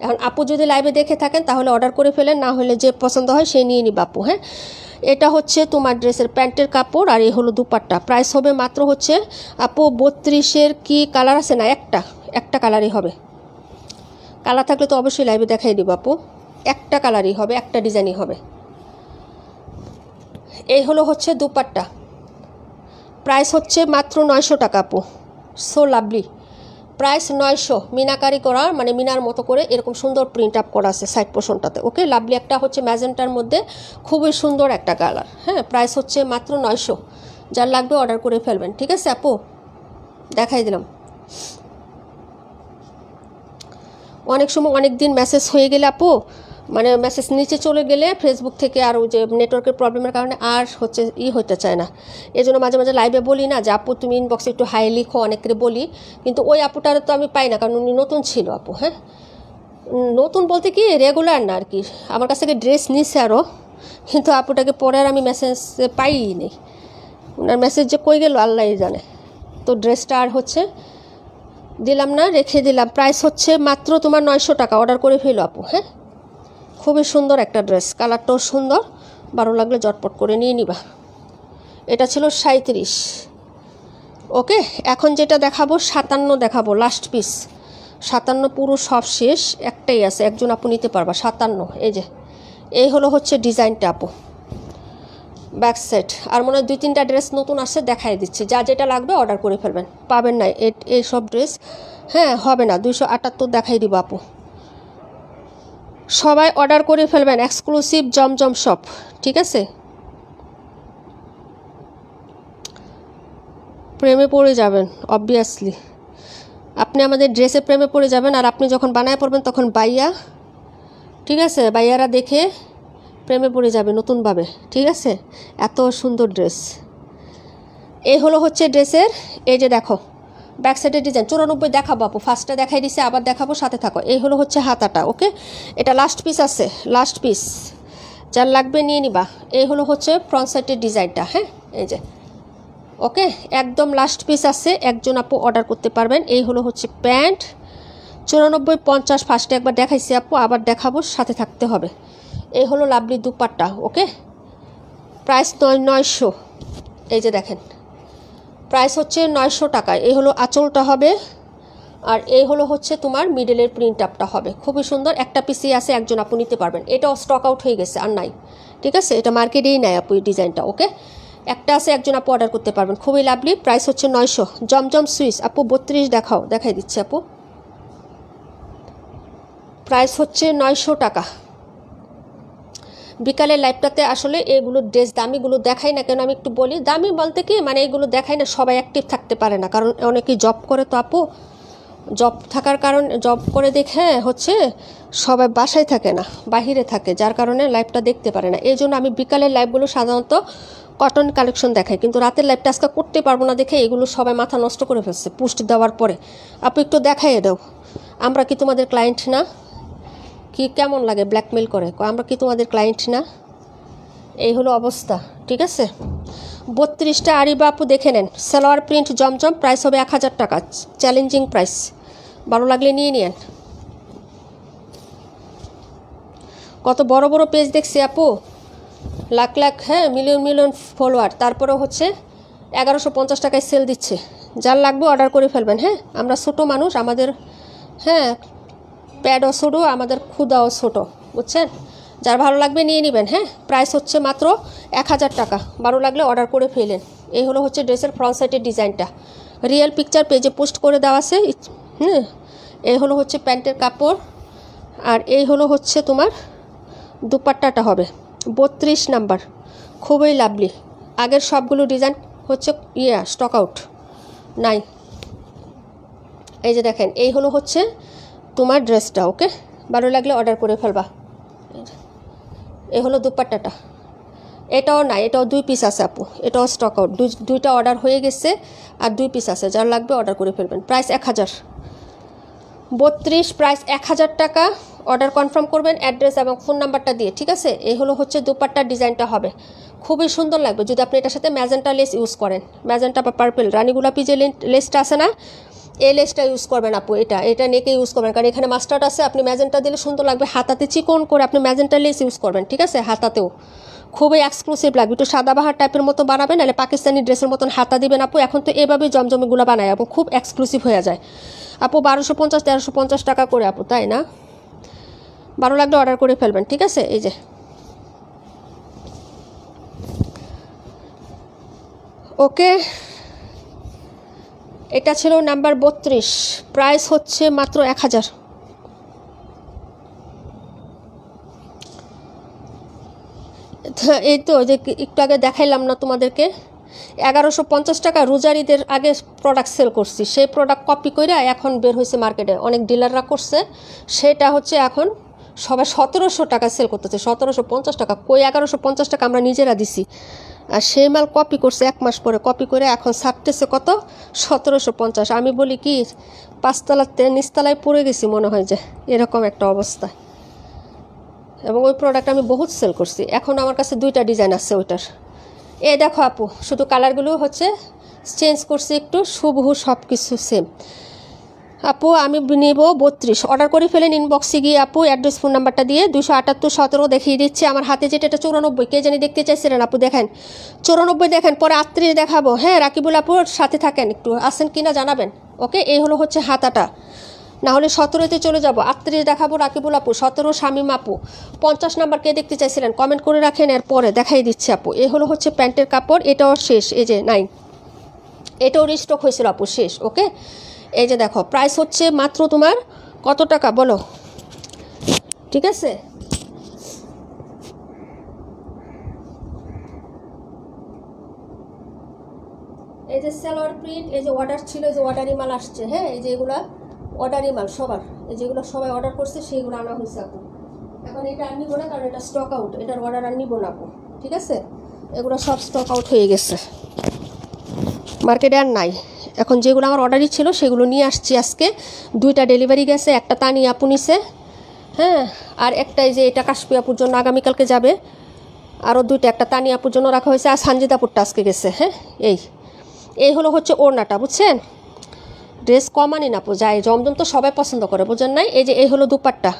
এখন আপু যদি লাইভে দেখে থাকেন তাহলে অর্ডার করে ফেলেন, না হলে যে পছন্দ হয় সে নিয়ে নিবা আপু। হ্যাঁ, এটা হচ্ছে তোমার ড্রেসের প্যান্টের কাপড়, আর এই হলো দুপাট্টা। প্রাইস হবে মাত্র হচ্ছে আপু 32-এর কি কালার আছে না, একটা কালারই হবে। কালার থাকলে তো অবশ্যই লাইভে দেখাই দিব আপু। একটা কালারই হবে, একটা ডিজাইনই হবে। এই হলো হচ্ছে দুপাট্টা। প্রাইস হচ্ছে মাত্র 900 টাকা আপু। So lovely, price 900। মিনাকারি করা, মানে মিনার মতো করে এরকম সুন্দর প্রিন্ট আপ করা আছে সাইড পোর্শনটাতে। ওকে, লাভলি একটা হচ্ছে ম্যাজেন্টার মধ্যে খুবই সুন্দর একটা কালার। হ্যাঁ, প্রাইস হচ্ছে মাত্র 900। যার লাগবে অর্ডার করে ফেলবেন, ঠিক আছে আপু। দেখাই দিলাম। অনেক সময় অনেক দিন মেসেজ হয়ে গেলে আপু, মানে মেসেজ নিচে চলে গেলে ফেসবুক থেকে, আর ওই যে নেটওয়ার্কের প্রবলেমের কারণে আর হচ্ছে হতে চায় না। এই জন্য মাঝে মাঝে লাইভে বলি না যে আপু তুমি ইনবক্সে একটু হাই লিখো, অনেকের বলি, কিন্তু ওই আপুটার তো আমি পাই না, কারণ উনি নতুন ছিল আপু। হ্যাঁ, নতুন বলতে কি রেগুলার না আর কি, আমার কাছ থেকে ড্রেস নিছে আরও, কিন্তু আপুটাকে পরে আর আমি মেসেজ পাই নেই। ওনার মেসেজ যে কই গেল আল্লাহ জানে। তো ড্রেসটা আর হচ্ছে দিলাম না, রেখে দিলাম। প্রাইস হচ্ছে মাত্র তোমার 900 টাকা। অর্ডার করে ফেলো আপু। হ্যাঁ, খুবই সুন্দর একটা ড্রেস, কালারটাও সুন্দর, ভালো লাগলে জটপট করে নিয়ে নিবা। এটা ছিল 37। ওকে, এখন যেটা দেখাবো 57 দেখাবো, লাস্ট পিস। 57 পুরো সব শেষ, একটাই আছে, একজন আপু নিতে পারবা 57। এই যে এই হলো হচ্ছে ডিজাইনটা আপু, ব্যাক সাইড। আর মনে হয় 2-3টা ড্রেস নতুন আসছে, দেখাই দিচ্ছি। যা যেটা লাগবে অর্ডার করে ফেলবেন, পাবেন না এই সব ড্রেস। হ্যাঁ, হবে না, 278 দেখাই দিব আপু। সবাই অর্ডার করে ফেলবেন, এক্সক্লুসিভ জমজম শপ, ঠিক আছে। প্রেমে পড়ে যাবেন অবভিয়াসলি, আপনি আমাদের ড্রেসে প্রেমে পড়ে যাবেন, আর আপনি যখন বানায় পড়বেন তখন বাইয়া, ঠিক আছে, বাইয়ারা দেখে প্রেমে পড়ে যাবে নতুনভাবে, ঠিক আছে। এত সুন্দর ড্রেস। এই হলো হচ্ছে ড্রেসের, এই যে দেখো ব্যাক সাইডের ডিজাইন। 94 দেখাবো আপু, ফার্স্টটা দেখাই দিছে, আবার দেখাবো, সাথে থাকো। এই হলো হচ্ছে হাতাটা। ওকে, এটা লাস্ট পিস আছে, লাস্ট পিস, যার লাগবে নিয়ে নিবা। এই হলো হচ্ছে ফ্রন্ট সাইডের ডিজাইনটা। হ্যাঁ, এই যে ওকে, একদম লাস্ট পিস আছে, একজন আপু অর্ডার করতে পারবেন। এই হলো হচ্ছে প্যান্ট। 94 50 ফার্স্টে একবার দেখাইছি আপু, আবার দেখাবো, সাথে থাকতে হবে। এই হলো লাভলি দুপাট্টা। ওকে, প্রাইস 900। এই যে দেখেন, প্রাইস হচ্ছে 900 টাকা। এই হলো আঁচলটা হবে, আর এই হলো হচ্ছে তোমার মিডলের প্রিন্ট আপটা হবে। খুবই সুন্দর, একটা পিসই আছে, একজন আপু নিতে পারবেন। এটাও স্টক আউট হয়ে গেছে, আর নাই, ঠিক আছে। এটা মার্কেটেই নাই আপু এই ডিজাইনটা। ওকে, একটা আছে, একজন আপু অর্ডার করতে পারবেন। খুবই লাভলি, প্রাইস হচ্ছে 900। জমজম সুইচ আপু 32 দেখাই দিচ্ছি আপু। প্রাইস হচ্ছে 900 টাকা। বিকালের লাইভটাতে আসলে এগুলো ড্রেস দামিগুলো দেখাই না কেন, আমি একটু বলি। দামি বলতে কি, মানে এগুলো দেখাই না, সবাই অ্যাক্টিভ থাকতে পারে না, কারণ অনেকেই জব করে তো আপু, জব থাকার কারণ, জব করে দেখে হচ্ছে সবাই বাসায় থাকে না, বাহিরে থাকে, যার কারণে লাইভটা দেখতে পারে না। এই জন্য আমি বিকালের লাইভগুলো সাধারণত কটন কালেকশন দেখাই, কিন্তু রাতের লাইভটা আজকে করতে পারবো না দেখে এগুলো সবাই মাথা নষ্ট করে ফেলছে পোস্ট দেওয়ার পরে। আপু একটু দেখাইয়ে দাও, আমরা কি তোমাদের ক্লায়েন্ট না? কি কেমন লাগে ব্ল্যাকমেল করে, আমরা কি তোমাদের ক্লায়েন্ট না? এই হলো অবস্থা, ঠিক আছে। 32টা আরিবা আপু দেখে নেন, সালোয়ার প্রিন্ট জমজম। প্রাইস হবে 1000 টাকা, চ্যালেঞ্জিং প্রাইস, ভালো লাগলে নিয়ে নিন। কত বড় বড় পেজ দেখছি আপু, লাখ লাখ, হ্যাঁ, মিলিয়ন মিলিয়ন ফলোয়ার, তারপরে হচ্ছে 1150 টাকায় সেল দিচ্ছে। যার লাগবে অর্ডার করে ফেলবেন। হ্যাঁ, আমরা ছোটো মানুষ, আমাদের হ্যাঁ প্যাডও ছোটো, আমাদের ক্ষুদাও ছোটো, বুঝছেন। যার ভালো লাগবে নিয়ে নেবেন। হ্যাঁ, প্রাইস হচ্ছে মাত্র 1000 টাকা। ভালো লাগলে অর্ডার করে ফেলেন। এই হলো হচ্ছে ড্রেসের ফ্রন্ট সাইডের ডিজাইনটা, রিয়েল পিকচার পেজে পোস্ট করে দেওয়া আছে। এই হলো হচ্ছে প্যান্টের কাপড়, আর এই হলো হচ্ছে তোমার দুপাট্টাটা হবে 32 নাম্বার, খুবই লাভলি। আগের সবগুলো ডিজাইন হচ্ছে স্টক আউট নাই। এই যে দেখেন, এই হলো হচ্ছে তোমার ড্রেসটা। ওকে, ভালো লাগলে অর্ডার করে ফেলবা। এই হলো দুপাট্টাটা, এটাও নাই, এটাও 2 পিস আছে আপু, এটাও স্টক আউট, দুইটা অর্ডার হয়ে গেছে আর 2 পিস আছে। যার লাগবে অর্ডার করে ফেলবেন। প্রাইস 1032, প্রাইস 1000 টাকা। অর্ডার কনফার্ম করবেন অ্যাড্রেস এবং ফোন নাম্বারটা দিয়ে, ঠিক আছে। এই হলো হচ্ছে দুপাট্টার ডিজাইনটা হবে, খুবই সুন্দর লাগবে যদি আপনি এটার সাথে ম্যাজেন্টা লেস ইউজ করেন। ম্যাজেন্টা বা পার্পেল, রানী গোলাপি যে লেসটা আছে না, এই লেসটা ইউজ করবেন আপু। এটা নেকে ইউজ করবেন, কারণ এখানে মাস্টার্ড আছে। আপনি ম্যাজেন্টা দিলে সুন্দর লাগবে, হাতাতে চিকন করে আপনি ম্যাজেন্টা লেস ইউজ করবেন, ঠিক আছে। হাতাতেও খুবই এক্সক্লুসিভ লাগবে, একটু সাদাবাহার টাইপের মতো বানাবেন, নাহলে পাকিস্তানি ড্রেসের মতন হাতা দিবেন আপু। এখন তো এভাবেই জমজমিগুলো বানায় আপু, খুব এক্সক্লুসিভ হয়ে যায় আপু। 1250 1350 টাকা করে আপু, তাই না? ভালো লাগলে অর্ডার করে ফেলবেন, ঠিক আছে। এই যে ওকে, এটা ছিল নাম্বার 32, প্রাইস হচ্ছে মাত্র 1000। এই তো যে একটু আগে দেখাইলাম না তোমাদেরকে, 1150 টাকা রোজার ঈদের আগে প্রোডাক্ট সেল করছি। সেই প্রোডাক্ট কপি করে এখন বের হয়েছে মার্কেটে, অনেক ডিলাররা করছে। সেটা হচ্ছে এখন সবাই 1700 টাকা সেল করতেছে, 1750 টাকা। কই 1150 টাকা আমরা নিজেরা দিছি, আর সেই মাল কপি করছে 1 মাস পরে, কপি করে এখন ছাপতেছে কত, 1750। আমি বলি কি, 5 তলাতে নিচতলায় পড়ে গেছি মনে হয়, যে এরকম একটা অবস্থা। এবং ওই প্রোডাক্ট আমি বহুত সেল করছি। এখন আমার কাছে 2টা ডিজাইন আছে ওইটার। এই দেখো আপু, শুধু কালারগুলো হচ্ছে চেঞ্জ করছি একটু, হুবহু সব কিছু সেম। আপু আমি নেব 32, অর্ডার করে ফেলেন ইনবক্সে গিয়ে আপু, অ্যাড্রেস ফোন নাম্বারটা দিয়ে। 278 17 দেখিয়ে দিচ্ছে আমার হাতে, যেটা এটা 94, কে জানি দেখতে চাইছিলেন আপু, দেখেন 94 দেখেন, পরে 38 দেখাবো। হ্যাঁ, রাকিবুল আপুর সাথে থাকেন, একটু আসেন কিনা জানাবেন। ওকে, এই হলো হচ্ছে হাতাটা, না হলে 17তে চলে যাব। 38 দেখাবো রাকিবুল আপু, 17 শামিম আপু। 50 নাম্বার কে দেখতে চাইছিলেন কমেন্ট করে রাখেন, এর পরে দেখাই দিচ্ছি আপু। এই হলো হচ্ছে প্যান্টের কাপড়, এটাও শেষ, এই যে 9, এটাও রিস্টক হয়েছিল আপু, শেষ। ওকে, এই যে দেখো, প্রাইস হচ্ছে মাত্র তোমার কত টাকা বলো, ঠিক আছে। এই যে সালোয়ার প্রিন্ট, এই যে অর্ডার ছিল, এই যে অর্ডারি মাল আসছে। হ্যাঁ, এই যে এগুলা অর্ডারি মাল সবার, এই যেগুলো সবাই অর্ডার করছে সেইগুলো আনা হয়েছে আপু। এখন এটা আর নিবো না, কারণ এটা স্টক আউট, এটার অর্ডার আর নিবো না আপু, ঠিক আছে। এগুলো সব স্টক আউট হয়ে গেছে, মার্কেটে আর নাই। এখন যেগুলো আমার অর্ডারই ছিল সেগুলো নিয়ে আসছি আজকে। 2টা ডেলিভারি গেছে, একটা তানি আপু নিছে, হ্যাঁ, আর একটাই যে এটা কাশ্মীর আপুর জন্য আগামীকালকে যাবে। আরও 2টা, একটা তানি আপুর জন্য রাখা হয়েছে, আর সানজিদাপুরটা আজকে গেছে। হ্যাঁ, এই হলো হচ্ছে ওড়নাটা, বুঝছেন। ড্রেস কমানি না আপু, যায় জমজম তো সবাই পছন্দ করে, বুঝেন নাই। এই যে এই হলো দুপাট্টা,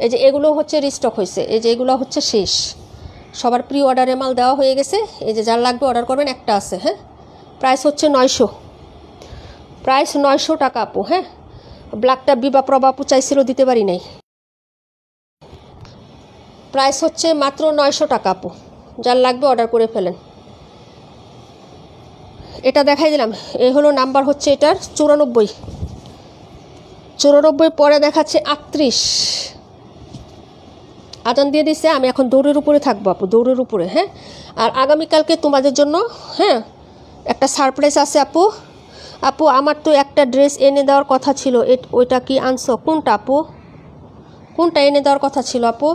এই যে এগুলো হচ্ছে রিস্টক হয়েছে, এই যে এগুলো হচ্ছে শেষ, সবার প্রি অর্ডারে মাল দেওয়া হয়ে গেছে। এই যে যার লাগবে অর্ডার করবেন, একটা আছে। হ্যাঁ, প্রাইস হচ্ছে 900, প্রাইস 900 টাকা আপু। হ্যাঁ, ব্ল্যাকটা বিবা প্রভা আপু চাইছিল, দিতে পারি নাই। প্রাইস হচ্ছে মাত্র 900 টাকা আপু, যার লাগবে অর্ডার করে ফেলেন। এটা দেখাই দিলাম, এই হলো নাম্বার হচ্ছে এটার 94, পরে দেখাচ্ছে 38। আজান দিয়ে দিচ্ছে, আমি এখন দৌড়ের উপরে থাকবো আপু, দৌড়ের উপরে। হ্যাঁ, আর আগামীকালকে তোমাদের জন্য হ্যাঁ একটা সারপ্রাইজ আছে আপু। আপু আমার তো একটা ড্রেস এনে দেওয়ার কথা ছিল, ওইটা কি আনছো? কোনটা আপু, কোনটা এনে দেওয়ার কথা ছিল আপু?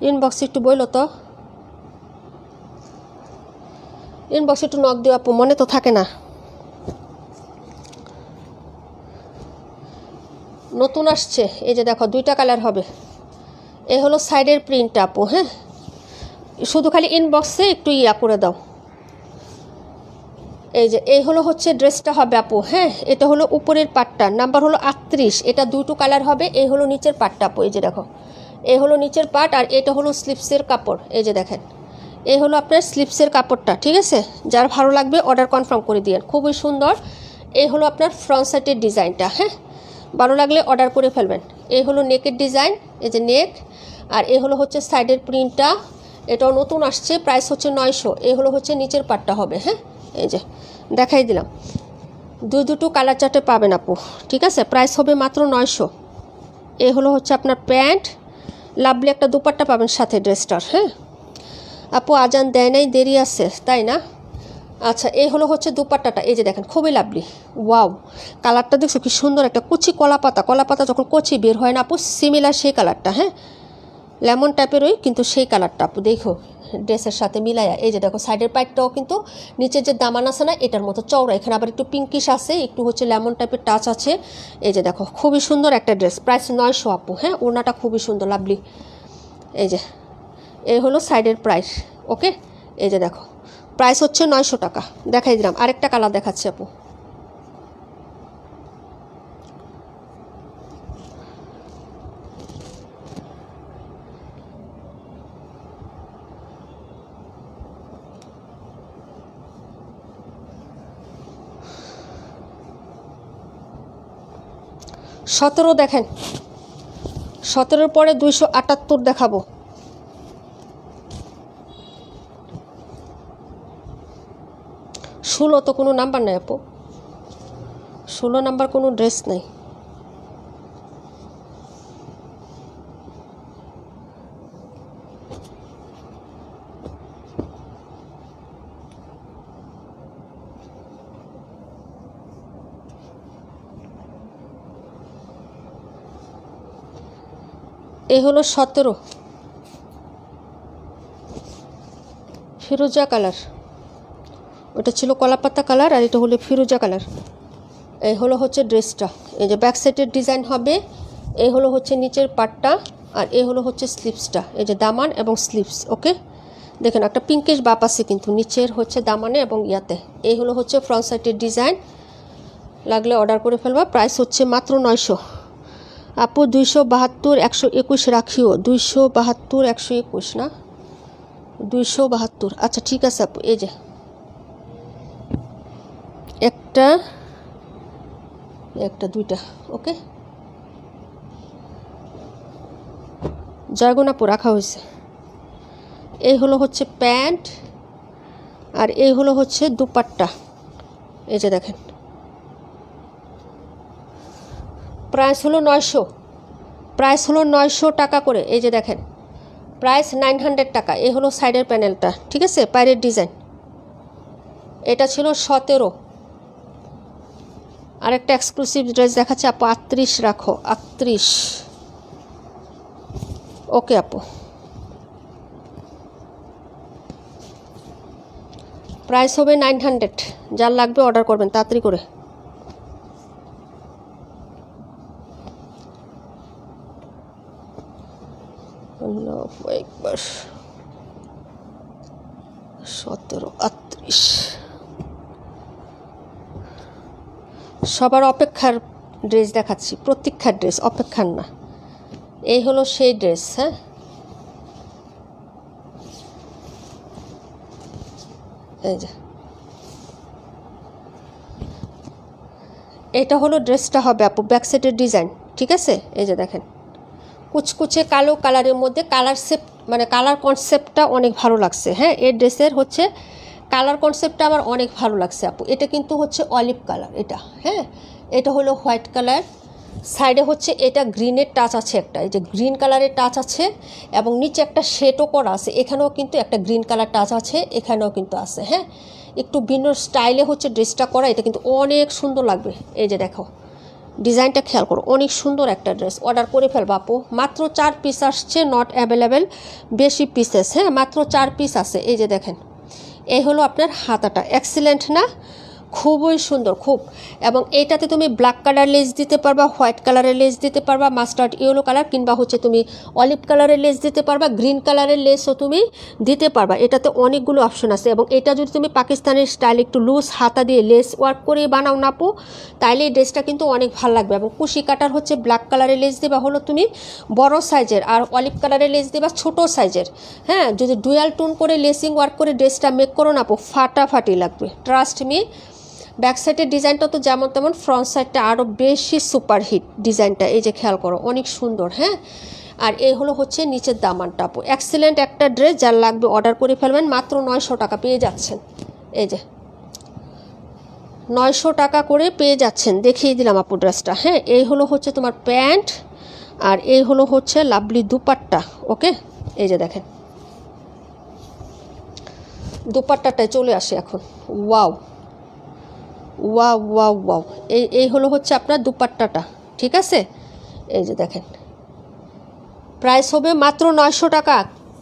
ইনবক্সে একটু বললো তো, ইনবক্সে একটু নক দিও আপু, মনে তো থাকে না। নতুন আসছে, এই যে দেখো 2টা কালার হবে। এই হলো সাইডের প্রিন্ট আপু। হ্যাঁ, শুধু খালি ইনবক্সে একটু করে দাও। এই যে এই হলো হচ্ছে ড্রেসটা হবে আপু। হ্যাঁ, এটা হলো উপরের পাটটা, নাম্বার হলো 38, এটা 2টো কালার হবে। এই হলো নিচের পাটটা আপু, এই যে দেখো এই হলো নিচের পার্ট, আর এটা হলো স্লিপসের কাপড়। এই যে দেখেন, এই হলো আপনার স্লিপসের কাপড়টা, ঠিক আছে। যার ভালো লাগবে অর্ডার কনফার্ম করে দিয়েন, খুবই সুন্দর। এই হলো আপনার ফ্রন্ট সাইডের ডিজাইনটা, হ্যাঁ, ভালো লাগলে অর্ডার করে ফেলবেন। এই হলো নেকের ডিজাইন, এই যে নেক, আর এই হলো হচ্ছে সাইডের প্রিন্টটা, এটাও নতুন আসছে, প্রাইস হচ্ছে 900। এই হলো হচ্ছে নিচের পার্টটা হবে, হ্যাঁ, এই যে দেখাই দিলাম। দুটো কালার চার্টে পাবেন আপু, ঠিক আছে, প্রাইস হবে মাত্র 900। এই হলো হচ্ছে আপনার প্যান্ট, লাভলি একটা দুপাট্টা পাবেন সাথে ড্রেসটার, হ্যাঁ। আপু আজান দেয় নাই, দেরি আছে তাই না? আচ্ছা, এই হলো হচ্ছে দুপাট্টাটা, এই যে দেখেন খুবই লাভলি, ওয়াও, কালারটা দেখছো কি সুন্দর, একটা কুচি কলা পাতা যখন কচি বের হয় না আপু, সিমিলার সেই কালারটা, হ্যাঁ, লেমন টাইপেরই কিন্তু সেই কালারটা আপু, দেখো ড্রেসের সাথে মিলাইয়া। এই যে দেখো সাইডের পাইটটাও কিন্তু নিচের যে দামান আছে না এটার মতো চওড়া, এখানে আবার একটু পিঙ্কিশ আছে, একটু হচ্ছে লেমন টাইপের টাচ আছে। এই যে দেখো খুবই সুন্দর একটা ড্রেস, প্রাইস 900 আপু, হ্যাঁ, ওড়নাটা খুবই সুন্দর লাভলি। এই যে এই হলো সাইডের প্রাইস, ওকে। এই যে দেখো প্রাইস হচ্ছে 900 টাকা। দেখাই দিলাম, আরেকটা কালার দেখাচ্ছি আপু। সতেরো দেখেন, 17 পরে 278 দেখাবো। ষোলো তো কোনো নাম্বার নেই আপু, 16 নাম্বার কোনো ড্রেস নেই। এই হলো 17, ফিরোজা কালার, ওটা ছিল কলাপাতা কালার, আর এটা হলো ফিরোজা কালার। এই হলো হচ্ছে ড্রেসটা, এই যে ব্যাক সাইডের ডিজাইন হবে, এই হলো হচ্ছে নিচের পাটটা, আর এই হলো হচ্ছে স্লিপসটা, এই যে দামান এবং স্লিপস, ওকে। দেখেন একটা পিঙ্কিশ বাপ আছে কিন্তু নিচের হচ্ছে দামানে এবং ইয়াতে। এই হলো হচ্ছে ফ্রন্ট সাইডের ডিজাইন, লাগলে অর্ডার করে ফেলবা, প্রাইস হচ্ছে মাত্র 900 আপু। 272 121 রাখিও, 272 121 না, 272, আচ্ছা ঠিক আছে আপু। এই যে একটা দুইটা, ওকে, জয়গুণ আপু রাখা হয়েছে। এই হলো হচ্ছে প্যান্ট, আর এই হলো হচ্ছে দুপাট্টা। এই যে দেখেন প্রাইস হলো 900, প্রাইস হলো 900 টাকা করে। এই যে দেখেন প্রাইস 900 টাকা। এই হলো সাইডের প্যানেলটা, ঠিক আছে, পায়ের ডিজাইন। এটা ছিল 17। আরেকটা এক্সক্লুসিভ ড্রেস দেখাচ্ছে আপু, 38 রাখো, 38, ওকে আপু। প্রাইস হবে 900, যার লাগবে অর্ডার করবেন তাড়াতাড়ি করে। একবার 17 38, সবার অপেক্ষার ড্রেস দেখাচ্ছি, প্রতীক্ষার ড্রেস, অপেক্ষার না। এই হলো সেই ড্রেস, হ্যাঁ, এই যে এটা হলো ড্রেসটা হবে আপু, ব্যাক সাইডের ডিজাইন, ঠিক আছে। এই যে দেখেন কুচকুচে কালো কালারের মধ্যে কালার শেপ, মানে কালার কনসেপ্টটা অনেক ভালো লাগছে, হ্যাঁ। এই ড্রেসের হচ্ছে কালার কনসেপ্টটা আমার অনেক ভালো লাগছে আপু। এটা কিন্তু হচ্ছে অলিভ কালার, এটা, হ্যাঁ, এটা হলো হোয়াইট কালার, সাইডে হচ্ছে এটা গ্রিনের টাচ আছে একটা, এই যে গ্রিন কালারের টাচ আছে, এবং নিচে একটা শেডও করা আছে, এখানেও কিন্তু একটা গ্রিন কালার টাচ আছে, এখানেও কিন্তু আছে, হ্যাঁ, একটু ভিন্ন স্টাইলে হচ্ছে ড্রেসটা করা, এটা কিন্তু অনেক সুন্দর লাগবে। এই যে দেখো ডিজাইনটা খেয়াল করো, অনেক সুন্দর একটা ড্রেস, অর্ডার করে ফেলবা আপু। মাত্র 4 পিস আসছে, নট অ্যাভেলেবেল বেশি পিসেস, হ্যাঁ, মাত্র 4 পিস আছে। এই যে দেখেন এই হলো আপনার হাতাটা, এক্সিলেন্ট না, খুবই সুন্দর খুব। এবং এইটাতে তুমি ব্ল্যাক কালার লেস দিতে পারবা, হোয়াইট কালারের লেস দিতে পারবা, মাস্টার্ড ইয়েলো কালার, কিংবা হচ্ছে তুমি অলিভ কালারের লেস দিতে পারবা, গ্রিন কালারের লেসও তুমি দিতে পারবা। এটাতে অনেকগুলো অপশন আছে। এবং এটা যদি তুমি পাকিস্তানের স্টাইল একটু লুজ হাতা দিয়ে লেস ওয়ার্ক করে বানাও না আপু, তাইলে এই ড্রেসটা কিন্তু অনেক ভালো লাগবে। এবং কুশি কাটার হচ্ছে ব্ল্যাক কালারের লেস দেবা হলো তুমি বড় সাইজের, আর অলিভ কালারের লেস দেবা ছোট সাইজের। হ্যাঁ, যদি ডুয়াল টোন করে লেসিং ওয়ার্ক করে ড্রেসটা মেক করো না আপু, ফাটাফাটি লাগবে, ট্রাস্ট মি। ব্যাক সাইডের ডিজাইনটা তো যেমন তেমন, ফ্রন্ট সাইডটা আরও বেশি সুপারহিট ডিজাইনটা, এই যে খেয়াল করো অনেক সুন্দর। হ্যাঁ, আর এই হলো হচ্ছে নিচের দামানটা আপু। এক্সেলেন্ট একটা ড্রেস, যার লাগবে অর্ডার করে ফেলবেন, মাত্র 900 টাকা পেয়ে যাচ্ছেন। এই যে 900 টাকা করে পেয়ে যাচ্ছেন, দেখিয়ে দিলাম আপু ড্রেসটা। হ্যাঁ, এই হলো হচ্ছে তোমার প্যান্ট, আর এই হলো হচ্ছে লাভলি দুপাট্টা। ওকে, এই যে দেখেন দুপাট্টাটায় চলে আসে এখন। ওয়াও ওয়াও ওয়াও ওয়াও, এই হলো হচ্ছে আপনার দুপাট্টাটা, ঠিক আছে। এই যে দেখেন, প্রাইস হবে মাত্র 900 টাকা।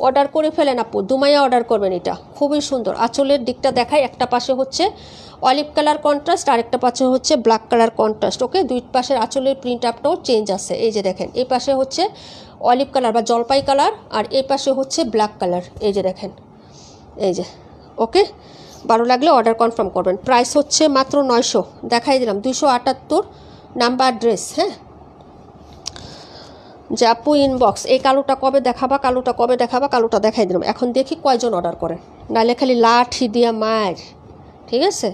অর্ডার করে ফেলেন আপু, দুমাইয়া অর্ডার করবেন। এটা খুবই সুন্দর। আঁচলের দিকটা দেখাই, একটা পাশে হচ্ছে অলিভ কালার কন্ট্রাস্ট, আরেকটা পাশে হচ্ছে ব্ল্যাক কালার কন্ট্রাস্ট। ওকে, দুই পাশের আঁচলের প্রিন্ট আপটাও চেঞ্জ আছে। এই যে দেখেন, এই পাশে হচ্ছে অলিভ কালার বা জলপাই কালার, আর এই পাশে হচ্ছে ব্ল্যাক কালার। এই যে দেখেন, এই যে। ওকে, ভালো লাগলে অর্ডার কনফার্ম করবেন। প্রাইস হচ্ছে মাত্র 900, দেখাই দিলাম। 278 নাম্বার ড্রেস। হ্যাঁ, জাপু ইনবক্স, এই কালোটা কবে দেখাবা, কালোটা কবে দেখাবা, কালোটা দেখাই দিলাম। এখন দেখি কয়জন অর্ডার করেন, নাহলে খালি লাঠি দিয়া মার। ঠিক আছে,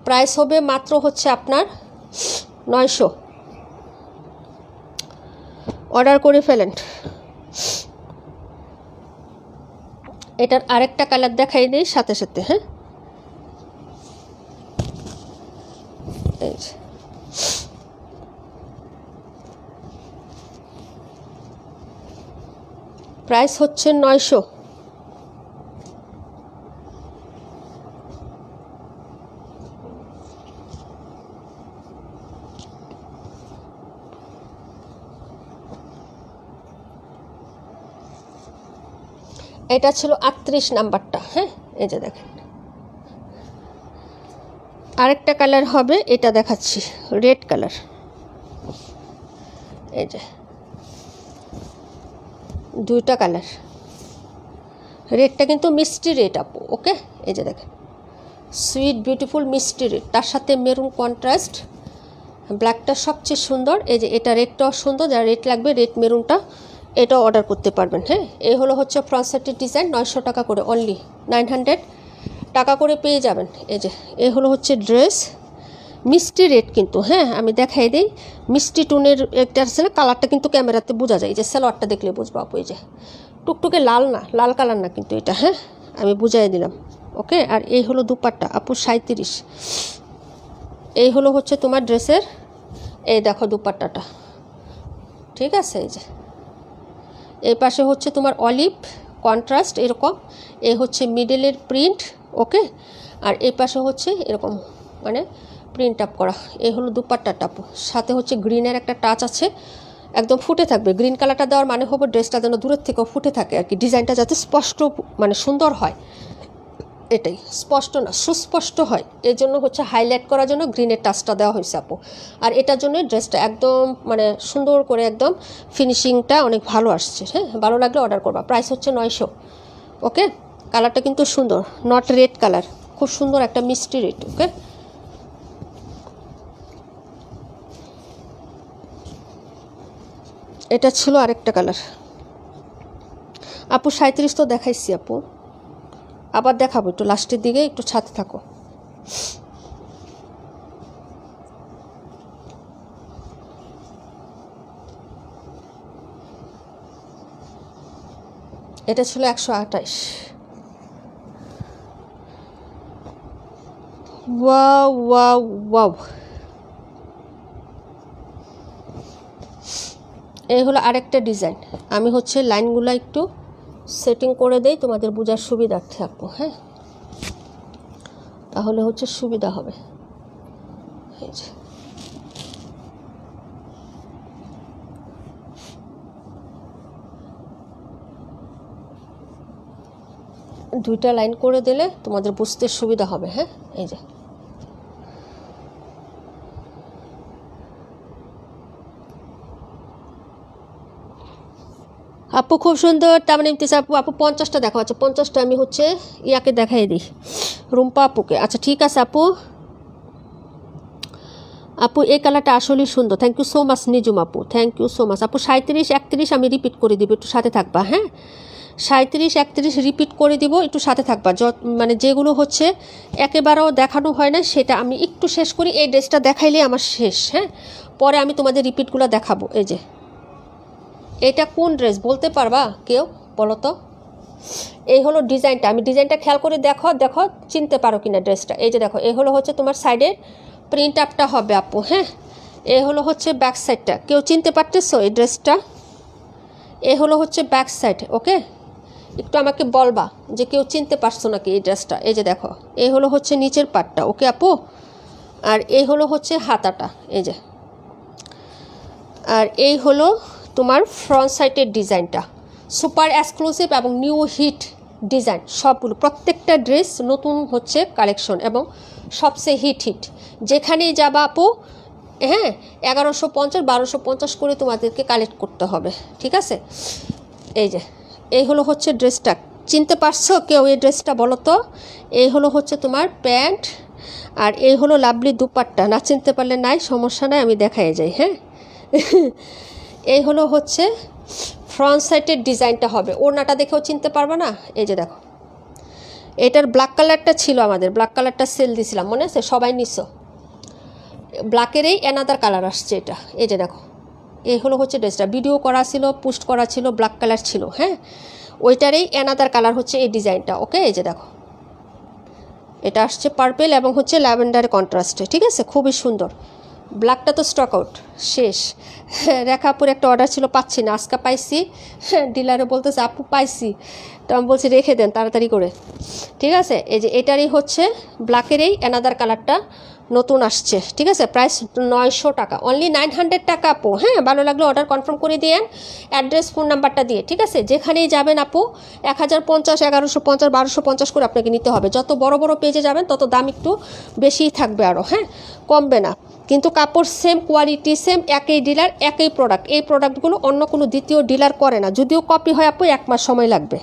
প্রাইস হবে মাত্র হচ্ছে আপনার 900, অর্ডার করে ফেলেন। এটার আরেকটা কালার দেখাই দিই সাথে সাথে। হ্যাঁ, এই প্রাইস হচ্ছে 900। এটা ছিল 38 নাম্বারটা। হ্যাঁ, এই যে দেখেন, আরেকটা কালার হবে, এটা দেখাচ্ছি, রেড কালার। এই যে দুইটা কালার, রেডটা কিন্তু মিষ্টি রেড আপু। ওকে, এই যে দেখেন, সুইট বিউটিফুল মিষ্টি রেড, তার সাথে মেরুন কন্ট্রাস্ট, ব্ল্যাকটা সবচেয়ে সুন্দর। এই যে এটা রেডটাও সুন্দর, যারা রেড লাগবে রেড মেরুনটা এটাও অর্ডার করতে পারবেন। হ্যাঁ, এই হলো হচ্ছে ফ্রন্ট সাইডের ডিজাইন, 900 টাকা করে, অনলি 900 টাকা করে পেয়ে যাবেন। এই যে এই হলো হচ্ছে ড্রেস, মিষ্টি রেড কিন্তু। হ্যাঁ, আমি দেখাই দিই, মিষ্টি টুনের একটা আছে না, কালারটা কিন্তু ক্যামেরাতে বোঝা যায়। এই যে সালোয়ারটা দেখলে বুঝবো আপু, এই যে টুকটুকে লাল না, লাল কালার না কিন্তু এটা। হ্যাঁ, আমি বুঝাই দিলাম। ওকে, আর এই হলো দুপাট্টা আপু, 37। এই হলো হচ্ছে তোমার ড্রেসের, এই দেখো দুপাট্টাটা, ঠিক আছে। এই যে এই পাশে হচ্ছে তোমার অলিভ কন্ট্রাস্ট এরকম, এই হচ্ছে মিডলের প্রিন্ট। ওকে, আর এই পাশে হচ্ছে এরকম মানে প্রিন্ট আপ করা। এই হলো দুপাট্টাটা আপু, সাথে হচ্ছে গ্রিনের একটা টাচ আছে, একদম ফুটে থাকবে। গ্রিন কালারটা দেওয়ার মানে হবে ড্রেসটা যেন দূরের থেকেও ফুটে থাকে আর কি, ডিজাইনটা যাতে স্পষ্ট মানে সুন্দর হয়, এটাই, স্পষ্ট না সুস্পষ্ট হয়। এই জন্য হচ্ছে হাইলাইট করার জন্য গ্রিনের টাচটা দেওয়া হয়েছে আপু। আর এটার জন্য ড্রেসটা একদম মানে সুন্দর করে একদম ফিনিশিংটা অনেক ভালো আসছে। হ্যাঁ, ভালো লাগলে অর্ডার করবা। প্রাইস হচ্ছে 900। ওকে, কালারটা কিন্তু সুন্দর, নট রেড কালার, খুব সুন্দর একটা মিষ্টি রেড। ওকে, এটা ছিল আরেকটা কালার আপু, 37 তো দেখাইছি আপু, আবার দেখাবো একটু লাস্টের দিকে, একটু ছাতে থাকো। এটা ছিল 128। ওয়াও ওয়াও ওয়াও, এই হলো আরেকটা ডিজাইন। আমি হচ্ছে লাইনগুলো একটু সেটিং করে দেই তোমাদের বোঝার সুবিধার্থে আপু। হ্যাঁ, তাহলে হচ্ছে সুবিধা হবে। এই যে দুইটা লাইন করে দিলে তোমাদের বুঝতে সুবিধা হবে। হ্যাঁ, এই যে আপু খুব সুন্দর, তার মানে ইমতিজ আপু, আপু 50টা দেখো। আচ্ছা 50টা আমি হচ্ছে ইয়াকে দেখাই দিই, রুম্পা আপুকে। আচ্ছা ঠিক আছে আপু, আপু এই কালারটা আসলেই সুন্দর, thank you so much Nijum আপু, থ্যাংক ইউ সো মাচ আপু। 37 31 আমি রিপিট করে দিব, একটু সাথে থাকবা। হ্যাঁ 37 31 রিপিট করে দিব, একটু সাথে থাকবা। মানে যেগুলো হচ্ছে একেবারেও দেখানো হয় না সেটা আমি একটু শেষ করি, এই ড্রেসটা দেখাইলে আমার শেষ। হ্যাঁ পরে আমি তোমাদের রিপিটগুলো দেখাবো। এই যে এটা কোন ড্রেস বলতে পারবা কেউ, বলো তো? এই হলো ডিজাইনটা, আমি ডিজাইনটা খেয়াল করে দেখো, দেখো চিনতে পারো কিনা ড্রেসটা। এই যে দেখো, এই হলো হচ্ছে তোমার সাইডের প্রিন্ট আপটা হবে আপু। হ্যাঁ এই হলো হচ্ছে ব্যাক সাইডটা, কেউ চিনতে পারতেছো এই ড্রেসটা? এই হলো হচ্ছে ব্যাক সাইড। ওকে একটু আমাকে বলবা যে কেউ চিনতে পারছো নাকি এই ড্রেসটা। এই যে দেখো, এই হলো হচ্ছে নিচের পাটটা। ওকে আপু, আর এই হলো হচ্ছে হাতাটা। এই যে, আর এই হলো তোমার ফ্রন্ট সাইডের ডিজাইনটা, সুপার এক্সক্লুসিভ এবং নিউ হিট ডিজাইন সবগুলো, প্রত্যেকটা ড্রেস নতুন হচ্ছে কালেকশন এবং সবচেয়ে হিট। যেখানেই যাবা আপু, হ্যাঁ 1150 1250 করে তোমাদেরকে কালেক্ট করতে হবে, ঠিক আছে? এই যে এই হলো হচ্ছে ড্রেসটা, চিনতে পারছো কেউ এই ড্রেসটা বলো তো? এই হলো হচ্ছে তোমার প্যান্ট, আর এই হলো লাভলি দুপাট্টা। না চিনতে পারলে নাই, সমস্যা নাই, আমি দেখাই যাই। হ্যাঁ এই হলো হচ্ছে ফ্রন্ট সাইডের ডিজাইনটা হবে, ওড়নাটা দেখেও চিনতে পারবে না। এই যে দেখো, এটার ব্ল্যাক কালারটা ছিল আমাদের, ব্ল্যাক কালারটা সেল দিছিলাম, মনে আছে? সবাই নিছো, ব্ল্যাকেরই অ্যানাদার কালার আসছে এটা। এই যে দেখো, এই হলো হচ্ছে ড্রেসটা, ভিডিও করা ছিল, পোস্ট করা ছিল, ব্ল্যাক কালার ছিল। হ্যাঁ ওইটারই অ্যানাদার কালার হচ্ছে এই ডিজাইনটা। ওকে এই যে দেখো, এটা আসছে পার্পেল এবং হচ্ছে ল্যাভেন্ডার কন্ট্রাস্টে, ঠিক আছে? খুবই সুন্দর। ব্ল্যাকটা তো স্টক আউট শেষ। রেখাপুর একটা অর্ডার ছিল, পাচ্ছি না, আজকে পাইছি। ডিলারে বলতেছে আপু পাইছি, তো আমি বলছি রেখে দেন তাড়াতাড়ি করে, ঠিক আছে? এই যে এটারই হচ্ছে ব্ল্যাকেরই অ্যানাদার কালারটা নতুন আসছে, ঠিক আছে? প্রাইস 900 টাকা, অনলি 900 টাকা আপু। হ্যাঁ ভালো লাগলে অর্ডার কনফার্ম করে দিয়েন, অ্যাড্রেস ফোন নাম্বারটা দিয়ে, ঠিক আছে? যেখানেই যাবেন আপু 1050 1150 1250 করে আপনাকে নিতে হবে। যত বড় বড় পেজে যাবেন তত দাম একটু বেশিই থাকবে আরও, হ্যাঁ কমবে না, কিন্তু কাপড় সেম কোয়ালিটি সেম, একই ডিলার একই প্রোডাক্ট। এই প্রোডাক্টগুলো অন্য কোনো দ্বিতীয় ডিলার করে না, যদিও কপি হয় আপু 1 মাস সময় লাগবে,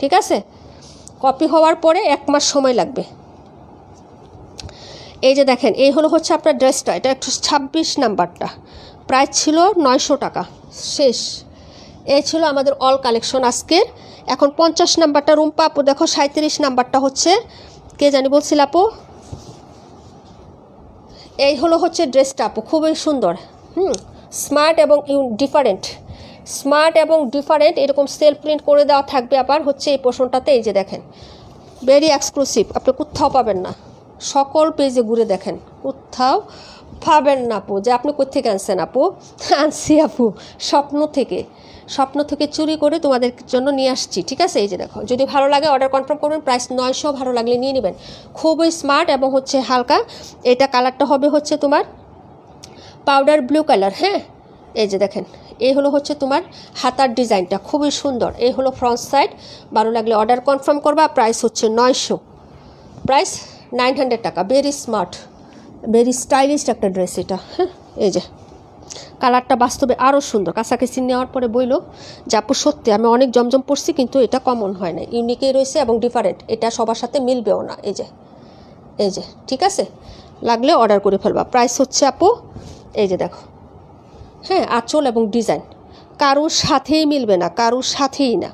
ঠিক আছে? কপি হওয়ার পরে 1 মাস সময় লাগবে। এই যে দেখেন, এই হলো হচ্ছে আপনার ড্রেসটা, এটা 26 নাম্বারটা, প্রাইস ছিল 900 টাকা, শেষ। এই ছিল আমাদের অল কালেকশন আজকের। এখন 50 নাম্বারটা রুম্পা আপু দেখো, 37 নাম্বারটা হচ্ছে কে জানি বলছিল আপু। এই হলো হচ্ছে ড্রেসটা আপু, খুবই সুন্দর। স্মার্ট এবং ডিফারেন্ট, স্মার্ট এবং ডিফারেন্ট, এরকম সেলফ প্রিন্ট করে দেওয়া থাকবে আবার হচ্ছে এই পোর্শনটাতে। এই যে দেখেন, ভেরি এক্সক্লুসিভ, আপনি কোথাও পাবেন না, সকল পেজে ঘুরে দেখেন, কোথাও পাবেন না আপু। যে আপনি কোত্থেকে আনছেন আপু? আনছি আপু স্বপ্ন থেকে, স্বপ্ন থেকে চুরি করে তোমাদের জন্য নিয়ে আসছি, ঠিক আছে? এই যে দেখো, যদি ভালো লাগে অর্ডার কনফার্ম করবেন, প্রাইস 900, ভালো লাগলে নিয়ে নেবেন। খুবই স্মার্ট এবং হচ্ছে হালকা, এটা কালারটা হবে হচ্ছে তোমার পাউডার ব্লু কালার। হ্যাঁ এই যে দেখেন, এই হলো হচ্ছে তোমার হাতার ডিজাইনটা, খুবই সুন্দর। এই হলো ফ্রন্ট সাইড, ভালো লাগলে অর্ডার কনফার্ম করবা, প্রাইস হচ্ছে 900, প্রাইস 900 টাকা। ভেরি স্মার্ট, ভেরি স্টাইলিশ একটা ড্রেস এটা। হ্যাঁ এই যে কালারটা বাস্তবে আরও সুন্দর, কাছাকাছি নেওয়ার পরে বইল যে আপু সত্যি আমি অনেক জমজম পড়ছি, কিন্তু এটা কমন হয় না, ইউনিকই রয়েছে এবং ডিফারেন্ট, এটা সবার সাথে মিলবেও না। এই যে, এই যে, ঠিক আছে? লাগলে অর্ডার করে ফেলবা, প্রাইস হচ্ছে আপু এই যে দেখো, হ্যাঁ আঁচল এবং ডিজাইন কারুর সাথেই মিলবে না, কারুর সাথেই না,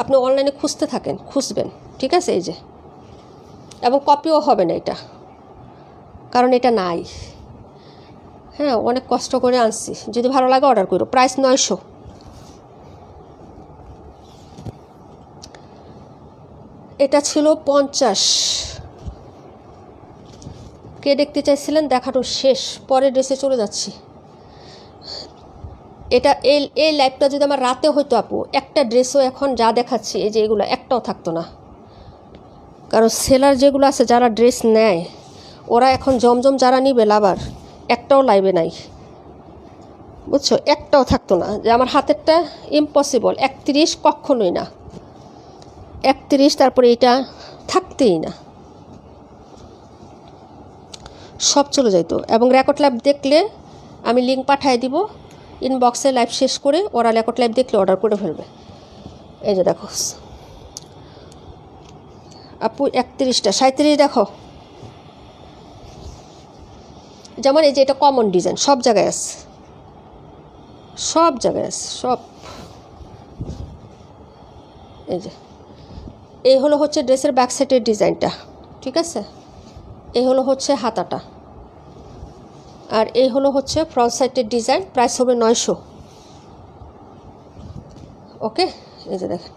আপনি অনলাইনে খুঁজতে থাকেন, খুঁজবেন, ঠিক আছে? এই যে, এবং কপিও হবে না এটা, কারণ এটা নাই। হ্যাঁ অনেক কষ্ট করে আনছি, যদি ভালো লাগে অর্ডার করো, প্রাইস 900। এটা ছিল 50। কে দেখতে চাইছিলেন দেখানো শেষ, পরের ড্রেসে চলে যাচ্ছি। এটা এই লাইভটা যদি আমার রাতে হইতো আপু, একটা ড্রেসও এখন যা দেখাচ্ছি এই যে এগুলো একটাও থাকতো না, কারণ সেলার যেগুলো আছে যারা ড্রেস নেয় ওরা এখন জমজম যারা নিবে লাভার, একটাও লাইভে নাই, বুঝছো? একটাও থাকতো না। যে আমার হাতেরটা ইম্পসিবল, 31 কখনোই না, 31 তারপরে এটা থাকতেই না, সব চলে যাইতো। এবং রেকর্ড লাইভ দেখলে আমি লিঙ্ক পাঠিয়ে দিব ইনবক্সে, লাইভ শেষ করে ওরা রেকর্ড লাইভ দেখলে অর্ডার করে ফেলবে। এই যে দেখো আপু 31টা 37 দেখো, যেমন এই যে এটা কমন ডিজাইন, সব জায়গায় আছে, সব জায়গায় আছে, সব। এই যে এই হলো হচ্ছে ড্রেসের ব্যাক সাইডের ডিজাইনটা, ঠিক আছে। এই হলো হচ্ছে হাতাটা, আর এই হলো হচ্ছে ফ্রন্ট সাইডের ডিজাইন। প্রাইস হবে 900। ওকে, এই যে দেখেন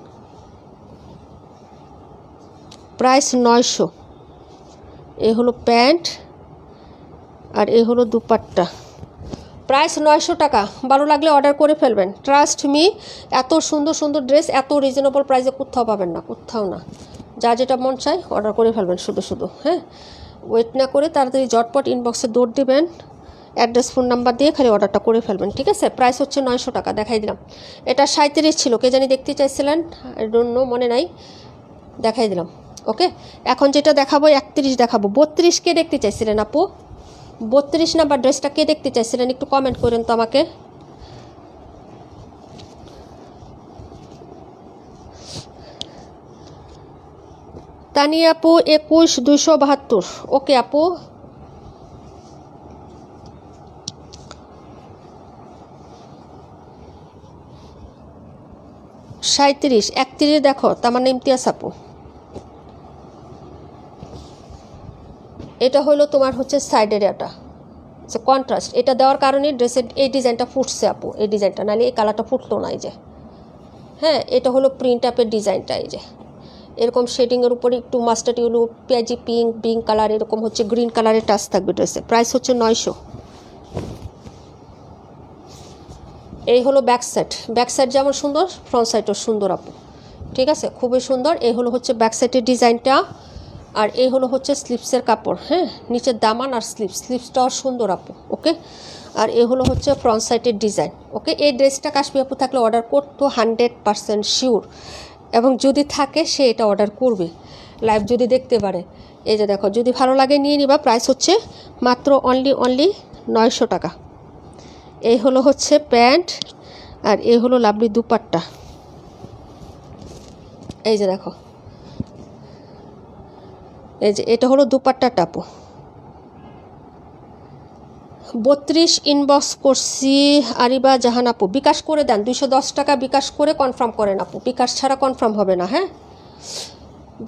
প্রাইস 900। এই হলো প্যান্ট আর এই হলো দুপাট্টা, প্রাইস 900 টাকা। ভালো লাগলে অর্ডার করে ফেলবেন, ট্রাস্ট মি। এত সুন্দর সুন্দর ড্রেস এত রিজনেবল প্রাইসে কোথাও পাবেন না, কোথাও না। যা যেটা মন চাই অর্ডার করে ফেলবেন শুধু শুধু, হ্যাঁ। ওয়েট না করে তাড়াতাড়ি ঝটপট ইনবক্সে দৌড় দিবেন, অ্যাড্রেস ফোন নাম্বার দিয়ে খালি অর্ডারটা করে ফেলবেন, ঠিক আছে। প্রাইস হচ্ছে 900 টাকা। দেখাই দিলাম, এটা 37 ছিল, কে জানি দেখতে চাইছিলেন, ডোন্ট নো, মনে নাই, দেখাই দিলাম। ওকে, এখন যেটা দেখাবো 31 দেখাবো। 32 কে দেখতে চাইছিলেন আপু? 32 নাম্বার ড্রেসটা কে দেখতে চাইছিলেন একটু কমেন্ট করেন তো আমাকে। তানিয়া আপু 21272। ওকে আপু, সাঁত্রিশ 31 দেখো, তার মানে ইমতিয়াজ আপু। এটা হলো তোমার হচ্ছে সাইড এরিয়াটা, কন্ট্রাস্ট। এটা দেওয়ার কারণে ড্রেসের এই ডিজাইনটা ফুটছে আপু, এই ডিজাইনটা, নাহলে এই কালারটা ফুটতো না। এই যে হ্যাঁ, এটা হলো প্রিন্ট আপের ডিজাইনটা। এই যে এরকম শেডিংয়ের উপরে একটু মাস্টার্ড ইয়েলো, পেঁয়াজি পিঙ্ক, পিঙ্ক কালার, এরকম হচ্ছে গ্রিন কালারের টাচ থাকবে ড্রেসে। প্রাইস হচ্ছে 900। এই হলো ব্যাক সাইড, ব্যাক সাইড যেমন সুন্দর ফ্রন্ট সাইডও সুন্দর আপু, ঠিক আছে, খুবই সুন্দর। এই হলো হচ্ছে ব্যাক সাইডের ডিজাইনটা, আর এই হলো হচ্ছে স্লিপসের কাপড়, হ্যাঁ, নিচের দামান আর স্লিপসটাও সুন্দর আপু। ওকে, আর এই হলো হচ্ছে ফ্রন্ট সাইডের ডিজাইন। ওকে, এই ড্রেসটা কাশ্মীর আপু থাকলে অর্ডার করতো 100% শিওর, এবং যদি থাকে সে এটা অর্ডার করবে, লাইভ যদি দেখতে পারে। এই যে দেখো, যদি ভালো লাগে নিয়ে নিবা। প্রাইস হচ্ছে মাত্র অনলি 900 টাকা। এই হলো হচ্ছে প্যান্ট, আর এই হলো লাভলি দুপাট্টা। এই যে দেখো, এই যে এটা হলো দুপাট্টাটা আপু। 32 ইনবক্স করছি আরিবা জাহান আপু, বিকাশ করে দেন 210 টাকা বিকাশ করে কনফার্ম করেন আপু, বিকাশ ছাড়া কনফার্ম হবে না, হ্যাঁ,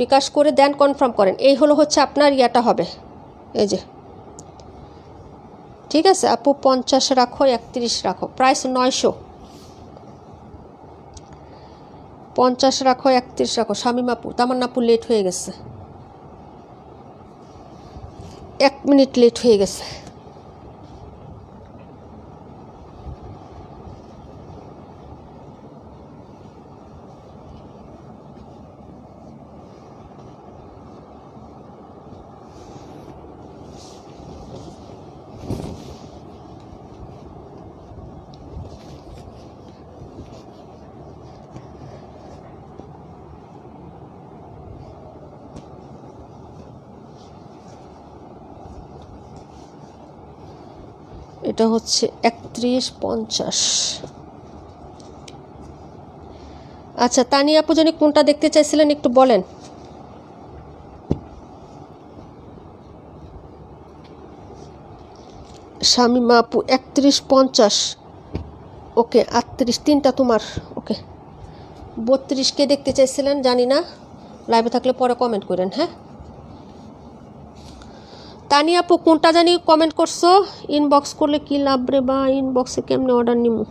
বিকাশ করে দেন, কনফার্ম করেন। এই হলো হচ্ছে আপনার ইয়াটা হবে, এই যে, ঠিক আছে আপু। 50 রাখো, 31 রাখো, প্রাইস 900। 50 রাখো, 31 রাখো। শামিম আপু, তামান্না আপু লেট হয়ে গেছে, 1 মিনিট লেট হয়ে গেছে। এটা হচ্ছে 3150। আচ্ছা, তানিয়া আপু জানি কোনটা দেখতে চাইছিলেন একটু বলেন। শামিমা আপু 3150। ওকে, 38 তিনটা তোমার। ওকে, 32 কে দেখতে চাইছিলেন জানি না, লাইভে থাকলে পরে কমেন্ট করেন, হ্যাঁ। তানিয়া আপু কোনটা জানি কমেন্ট করছো, ইনবক্স করলে কি লাভ রে, বা ইনবক্সে কেমনে অর্ডার নিমু?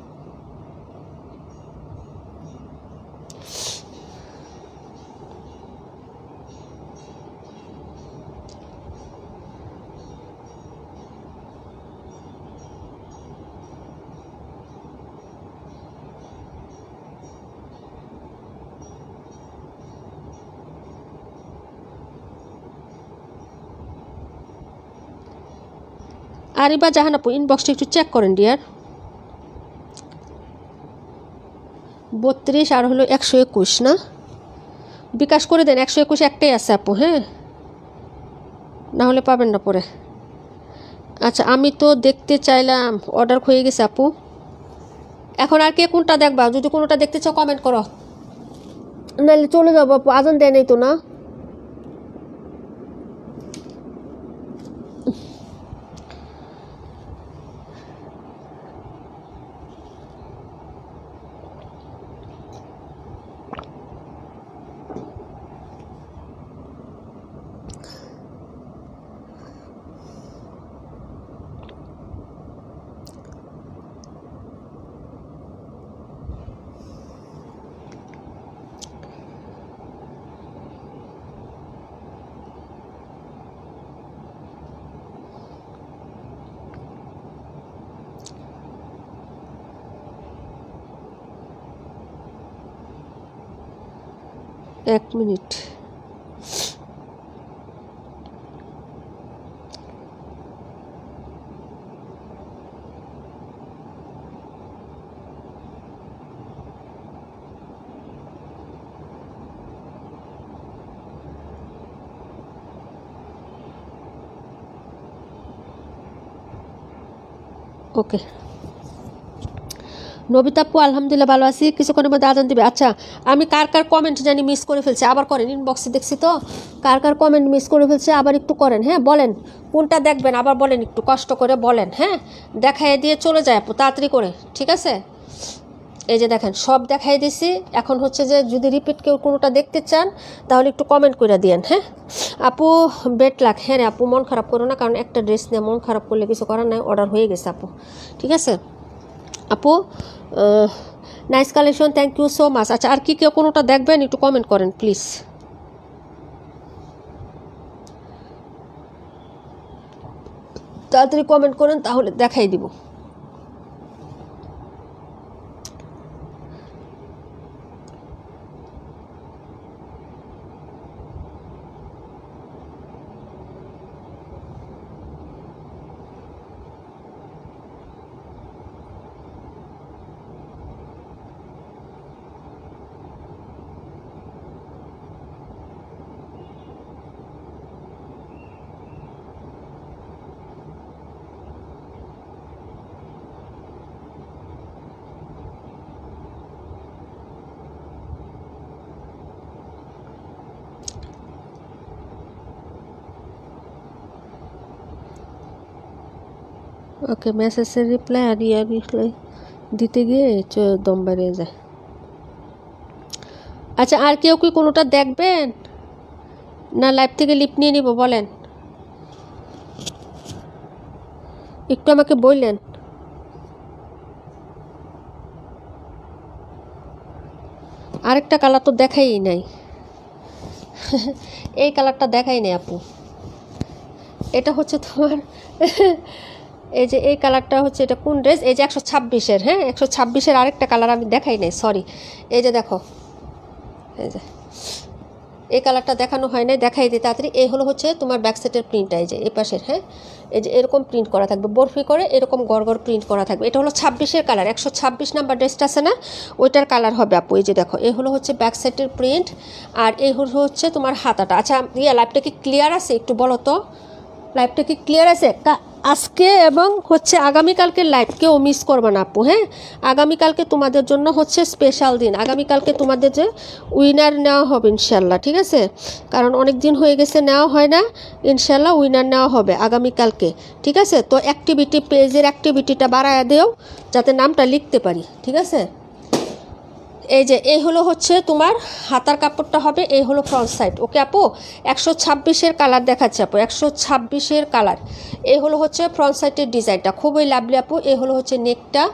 আরিবা জাহান আপু ইনবক্সটা একটু চেক করেন ডিয়ার। 32 আর হলো 121 না, বিকাশ করে দেন। 121 একটাই আছে আপু, হ্যাঁ, না হলে পাবেন না পরে। আচ্ছা, আমি তো দেখতে চাইলাম, অর্ডার হয়ে গেছে আপু। এখন আর কে কোনটা দেখবা? যদি কোনোটা দেখতে চাও কমেন্ট করো। নাহলে চলে যাবো আপু, আজান দেয় নাই তো না। এক মিনিট। ওকে নবিতা আপু আলহামদুলিল্লাহ ভালো আছি, কিছুক্ষণের মধ্যে আজান দিবে। আচ্ছা আমি কার কার কমেন্ট জানি মিস করে ফেলছি, আবার করেন, ইনবক্সে দেখছি তো কার কার কমেন্ট মিস করে ফেলছে, আবার একটু করেন। হ্যাঁ বলেন কোনটা দেখবেন, আবার বলেন, একটু কষ্ট করে বলেন। হ্যাঁ দেখাই দিয়ে চলে যায় আপু তাড়াতাড়ি করে, ঠিক আছে। এই যে দেখেন সব দেখাই দিছি, এখন হচ্ছে যে যদি রিপিট কেউ কোনোটা দেখতে চান তাহলে একটু কমেন্ট করে দিয়েন। হ্যাঁ আপু বেড লাক। হ্যাঁ রে আপু মন খারাপ করো না, কারণ একটা ড্রেস নিয়ে মন খারাপ করলে কিছু করার নাই, অর্ডার হয়ে গেছে আপু, ঠিক আছে। আপু nice collection, thank you so much. আচ্ছা আর কি কেউ কোনোটা দেখবেন একটু কমেন্ট করেন প্লিজ, তাড়াতাড়ি কমেন্ট করেন তাহলে দেখাই দিব। ওকে মেসেজের রিপ্লাই আর ইয়ার রিপ্লাই দিতে গিয়ে দম বেরিয়ে যায়। আচ্ছা আর কেউ কি কোনোটা দেখবেন না লাইভ থেকে লিপ নিয়ে নিব বলেন, একটু আমাকে বললেন। আরেকটা কালার তো দেখাই নাই এই কালারটা দেখাই নাই আপু, এটা হচ্ছে তোমার এই যে এই কালারটা হচ্ছে, এটা কোন ড্রেস, এই যে 126-এর। হ্যাঁ 126-এর আরেকটা কালার আমি দেখাই নাই, সরি। এই যে দেখো, এই যে এই কালারটা দেখানো হয় নাই, দেখাই দিই তাড়াতাড়ি। এই হলো হচ্ছে তোমার ব্যাক সাইডের প্রিন্টটা, এই যে এই পাশের। হ্যাঁ এই যে এরকম প্রিন্ট করা থাকবে, বরফি করে এরকম গড় প্রিন্ট করা থাকবে। এটা হলো 26-এর কালার, 126 নাম্বার ড্রেসটা আছে না, ওইটার কালার হবে আপু। এই যে দেখো এই হলো হচ্ছে ব্যাক সাইডের প্রিন্ট, আর এই হলো হচ্ছে তোমার হাতাটা। আচ্ছা লাইভটা কি ক্লিয়ার আছে একটু বলো তো, লাইভটা কি ক্লিয়ার আছে? আজকে এবং হচ্ছে আগামীকালকে লাইভ কেউ মিস করবে না আপু। হ্যাঁ আগামীকালকে তোমাদের জন্য হচ্ছে স্পেশাল দিন, আগামীকালকে তোমাদের যে উইনার নেওয়া হবে ইনশাল্লাহ, ঠিক আছে। কারণ অনেক দিন হয়ে গেছে নেওয়া হয় না, ইনশাল্লাহ উইনার নেওয়া হবে আগামীকালকে, ঠিক আছে। তো অ্যাক্টিভিটি পেজের অ্যাক্টিভিটিটা বাড়ায় দেও যাতে নামটা লিখতে পারি, ঠিক আছে। এই যে এই হলো হচ্ছে তোমার হাতার কাপড়টা হবে, এই হলো ফ্রন্ট সাইড। ওকে আপু 126-এর কালার দেখাচ্ছে আপু, 126-এর কালার। এই হলো হচ্ছে ফ্রন্ট সাইডের ডিজাইনটা, খুবই লাভলি আপু। এই হলো হচ্ছে নেকটা,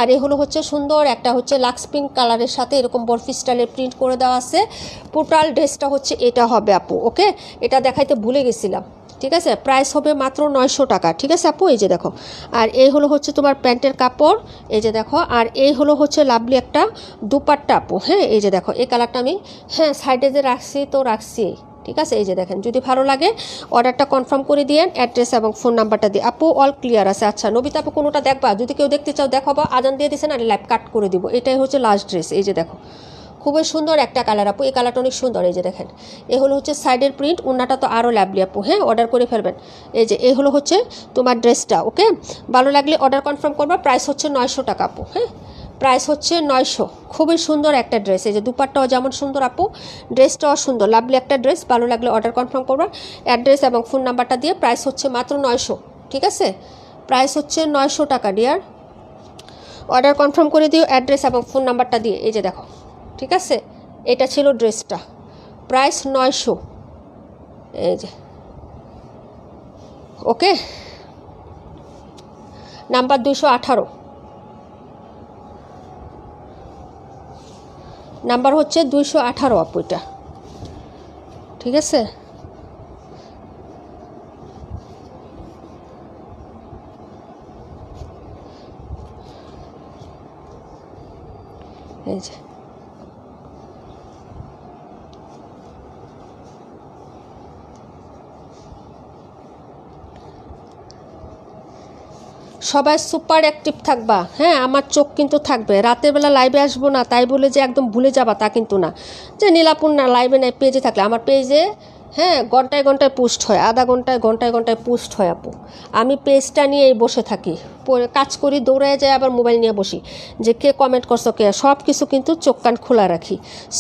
আর এই হলো হচ্ছে সুন্দর একটা হচ্ছে লাক্স পিঙ্ক কালারের সাথে এরকম বরফি স্টাইলের প্রিন্ট করে দেওয়া আছে। টোটাল ড্রেসটা হচ্ছে এটা হবে আপু। ওকে এটা দেখাইতে ভুলে গেছিলাম, ঠিক আছে। প্রাইস হবে মাত্র 900 টাকা, ঠিক আছে আপু। এই যে দেখো, আর এই হলো হচ্ছে তোমার প্যান্টের কাপড়, এই যে দেখো। আর এই হলো হচ্ছে লাভলি একটা দুপাট্টা আপু। হ্যাঁ এই যে দেখো এই কালারটা আমি সাইডে যে রাখছি তো রাখছি, ঠিক আছে। এই যে দেখেন, যদি ভালো লাগে অর্ডারটা কনফার্ম করে দিয়েন, অ্যাড্রেস এবং ফোন নাম্বারটা দিয়ে। আপু অল ক্লিয়ার আছে। আচ্ছা নবিতা আপু কোনোটা দেখবা, যদি কেউ দেখতে চাও দেখাবো, আজান দিয়ে দিয়েছেন আর লাইভ কাট করে দিব। এটাই হচ্ছে লাস্ট ড্রেস। এই যে দেখো খুবই সুন্দর একটা কালার আপু, এই কালারটা অনেক সুন্দর। এই যে দেখেন এ হলো হচ্ছে সাইডের প্রিন্ট, ওনাটা তো আরও লাভলি আপু। হ্যাঁ অর্ডার করে ফেলবেন। এই যে এই হলো হচ্ছে তোমার ড্রেসটা। ওকে ভালো লাগলে অর্ডার কনফার্ম করবা, প্রাইস হচ্ছে 900 টাকা আপু। হ্যাঁ প্রাইস হচ্ছে 900। খুবই সুন্দর একটা ড্রেস, এই যে দুপাট্টাও যেমন সুন্দর আপু, ড্রেসটাও সুন্দর, লাভলি একটা ড্রেস। ভালো লাগলে অর্ডার কনফার্ম করবা, অ্যাড্রেস এবং ফোন নাম্বারটা দিয়ে। প্রাইস হচ্ছে মাত্র 900, ঠিক আছে? প্রাইস হচ্ছে 900 টাকা ডিয়ার। অর্ডার কনফার্ম করে দিও অ্যাড্রেস এবং ফোন নাম্বারটা দিয়ে। এই যে দেখো, ঠিক আছে, এটা ছিল ড্রেসটা, প্রাইস 900, এই যে। ওকে, নাম্বার 218, নাম্বার হচ্ছে 218 আপু, এটা ঠিক আছে? এই যে সবাই সুপার অ্যাক্টিভ থাকবা, হ্যাঁ? আমার চোখ কিন্তু থাকবে, রাতের বেলা লাইভে আসবো না তাই বলে যে একদম ভুলে যাবা তা কিন্তু না। যে নীলাপুর না লাইভে নাই, পেজে থাকলে আমার পেজে, হ্যাঁ, ঘন্টায় ঘন্টায় পোস্ট হয়, আধা ঘন্টায় ঘন্টায় ঘন্টায় পোস্ট হয় আপু। আমি পেজটা নিয়েই বসে থাকি, কাজ করি, দৌড়ায় যায়, আবার মোবাইল নিয়ে বসি, যে কে কমেন্ট করছো, কে, সব কিছু কিন্তু চোখ কান খোলা রাখি।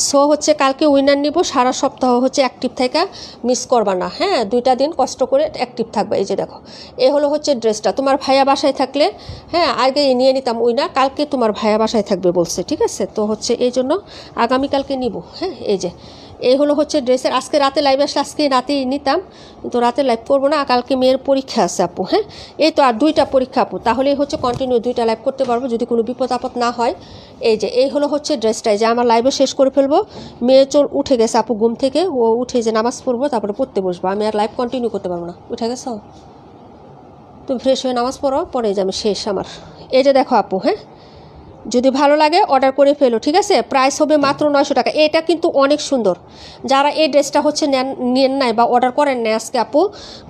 সো হচ্ছে কালকে উইনার নিব, সারা সপ্তাহ হচ্ছে অ্যাক্টিভ থাকা, মিস করবা না, হ্যাঁ? 2টা দিন কষ্ট করে অ্যাক্টিভ থাকবা। এই যে দেখো, এ হলো হচ্ছে ড্রেসটা। তোমার ভাইয়া বাসায় থাকলে, হ্যাঁ, আগে নিয়ে নিতাম উইনার, কালকে তোমার ভাইয়া বাসায় থাকবে বলছে, ঠিক আছে? তো হচ্ছে এই জন্য আগামীকালকে নিব, হ্যাঁ? এই যে এই হলো হচ্ছে ড্রেসের। আজকে রাতে লাইভ আসলে আজকে রাতেই নিতাম, কিন্তু রাতে লাইভ করবো না, কালকে মেয়ের পরীক্ষা আছে আপু, হ্যাঁ? এই তো আর 2টা পরীক্ষা আপু, তাহলেই হচ্ছে কন্টিনিউ 2টা লাইভ করতে পারবো যদি কোনো বিপদ আপদ না হয়। এই যে এই হলো হচ্ছে ড্রেসটাই, যে আমার লাইভে শেষ করে ফেলবো। মেয়ে উঠে গেছে আপু ঘুম থেকে, ও উঠে যে নামাজ পড়বো, তারপরে পড়তে বসবো, আমি আর লাইভ কন্টিনিউ করতে পারবো না। উঠে গেছো, তুমি ফ্রেশ হয়ে নামাজ পড়ো, পরে যে আমি শেষ আমার। এই যে দেখো আপু, হ্যাঁ, যদি ভালো লাগে অর্ডার করে ফেলো, ঠিক আছে? প্রাইস হবে মাত্র 900 টাকা। এটা কিন্তু অনেক সুন্দর, যারা এই ড্রেসটা হচ্ছে নেন নাই বা অর্ডার করেন না আজকে আপু,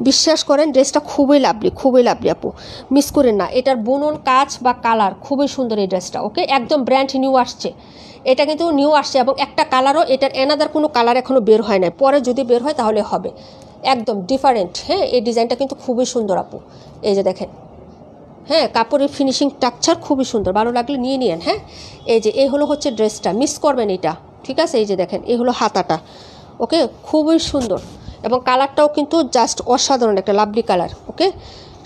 বিশ্বাস করেন ড্রেসটা খুবই লাভলি আপু, মিস করেন না। এটার বুনন, কাজ বা কালার খুবই সুন্দর এই ড্রেসটা। ওকে, একদম ব্র্যান্ড নিউ আসছে, এটা কিন্তু নিউ আসছে, এবং একটা কালারও, এটার এনাদার কোনো কালার এখনও বের হয় না, পরে যদি বের হয় তাহলে হবে, একদম ডিফারেন্ট, হ্যাঁ? এই ডিজাইনটা কিন্তু খুবই সুন্দর আপু, এই যে দেখেন, হ্যাঁ, কাপড়ের ফিনিশিং স্ট্রাকচার খুবই সুন্দর, ভালো লাগলে নিয়ে নিন, হ্যাঁ? এই যে এই হলো হচ্ছে ড্রেসটা, মিস করবেন এটা, ঠিক আছে? এই যে দেখেন, এই হলো হাতাটা, ওকে, খুবই সুন্দর, এবং কালারটাও কিন্তু জাস্ট অসাধারণ একটা লাভলি কালার। ওকে,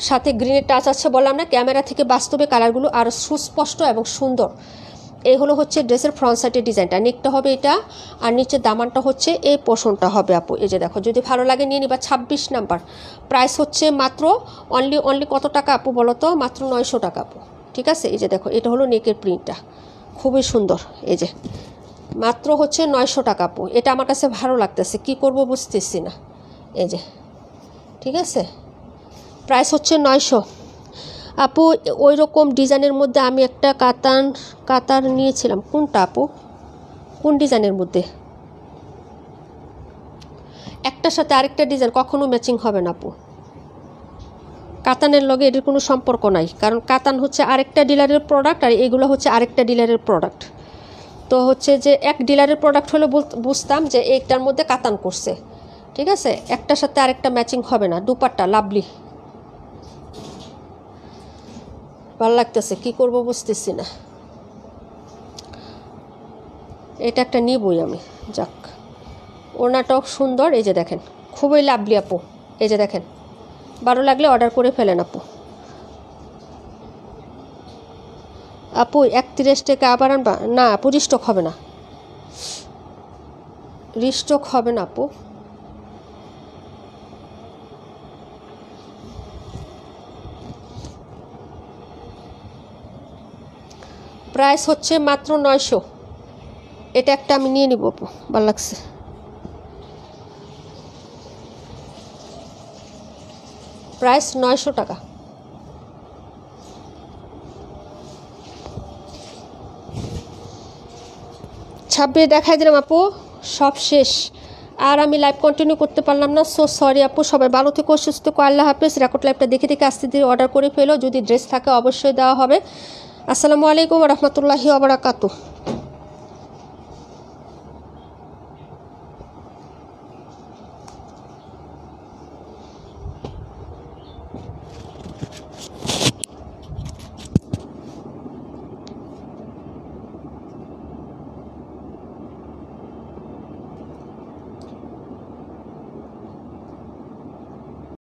সাথে গ্রিনের টাচ আছে, বললাম না? ক্যামেরা থেকে বাস্তবে কালারগুলো আরও সুস্পষ্ট এবং সুন্দর। এই হলো হচ্ছে ড্রেসের ফ্রন্ট সাইডের ডিজাইনটা, নেকটা হবে এটা, আর নিচের দামানটা হচ্ছে এই পোর্শনটা হবে আপু। এই যে দেখো, যদি ভালো লাগে নিয়ে নিবা। 26 নাম্বার, প্রাইস হচ্ছে মাত্র অনলি কত টাকা আপু বলো তো? মাত্র 900 টাকা আপু, ঠিক আছে? এই যে দেখো, এটা হলো নেকের প্রিন্টটা, খুবই সুন্দর, এই যে মাত্র হচ্ছে 900 টাকা আপু। এটা আমার কাছে ভালো লাগতেছে, কি করব বুঝতেছি না। এই যে, ঠিক আছে, প্রাইস হচ্ছে 900 আপু। ওই রকম ডিজাইনের মধ্যে আমি একটা কাতার নিয়েছিলাম, কোনটা আপু? কোন ডিজাইনের মধ্যে? একটার সাথে আরেকটা ডিজাইন কখনো ম্যাচিং হবে না আপু, কাতানের লগে এটার কোনো সম্পর্ক নাই, কারণ কাতান হচ্ছে আরেকটা ডিলারের প্রোডাক্ট, আর এগুলো হচ্ছে আরেকটা ডিলারের প্রোডাক্ট। তো হচ্ছে যে এক ডিলারের প্রোডাক্ট হলে বুঝতাম যে এইটার মধ্যে কাতান করছে, ঠিক আছে? একটার সাথে আরেকটা ম্যাচিং হবে না। দুপাট্টা লাভলি, ভালো লাগতেছে, কি করব বুঝতেছি না। এটা একটা নিবই আমি, যাক। ওড়নাটাও সুন্দর, এই যে দেখেন, খুবই লাভলি আপু। এই যে দেখেন, ভালো লাগলে অর্ডার করে ফেলেন আপু। আপু 31 টাকা আবার আনবা না আপু? রিস্টক হবে না, রিস্টক হবে না আপু। প্রাইস হচ্ছে মাত্র 900। এটা একটা আমি নিয়ে নিব আপু, ভালো লাগছে। প্রাইস 900 টাকা। ছাব্বিশ দেখাই দিলাম আপু, সব শেষ, আর আমি লাইভ কন্টিনিউ করতে পারলাম না, সো সরি আপু। সবাই ভালো থেকো, সুস্থ থেকো, আল্লাহ হাফেজ। রেকর্ড লাইভটা দেখে দেখে আস্তে ধীরে অর্ডার করে ফেলো, যদি ড্রেস থাকে অবশ্যই দেওয়া হবে। আসসালামু আলাইকুম রহমতুল্লাহি ওয়া বারাকাতুহু।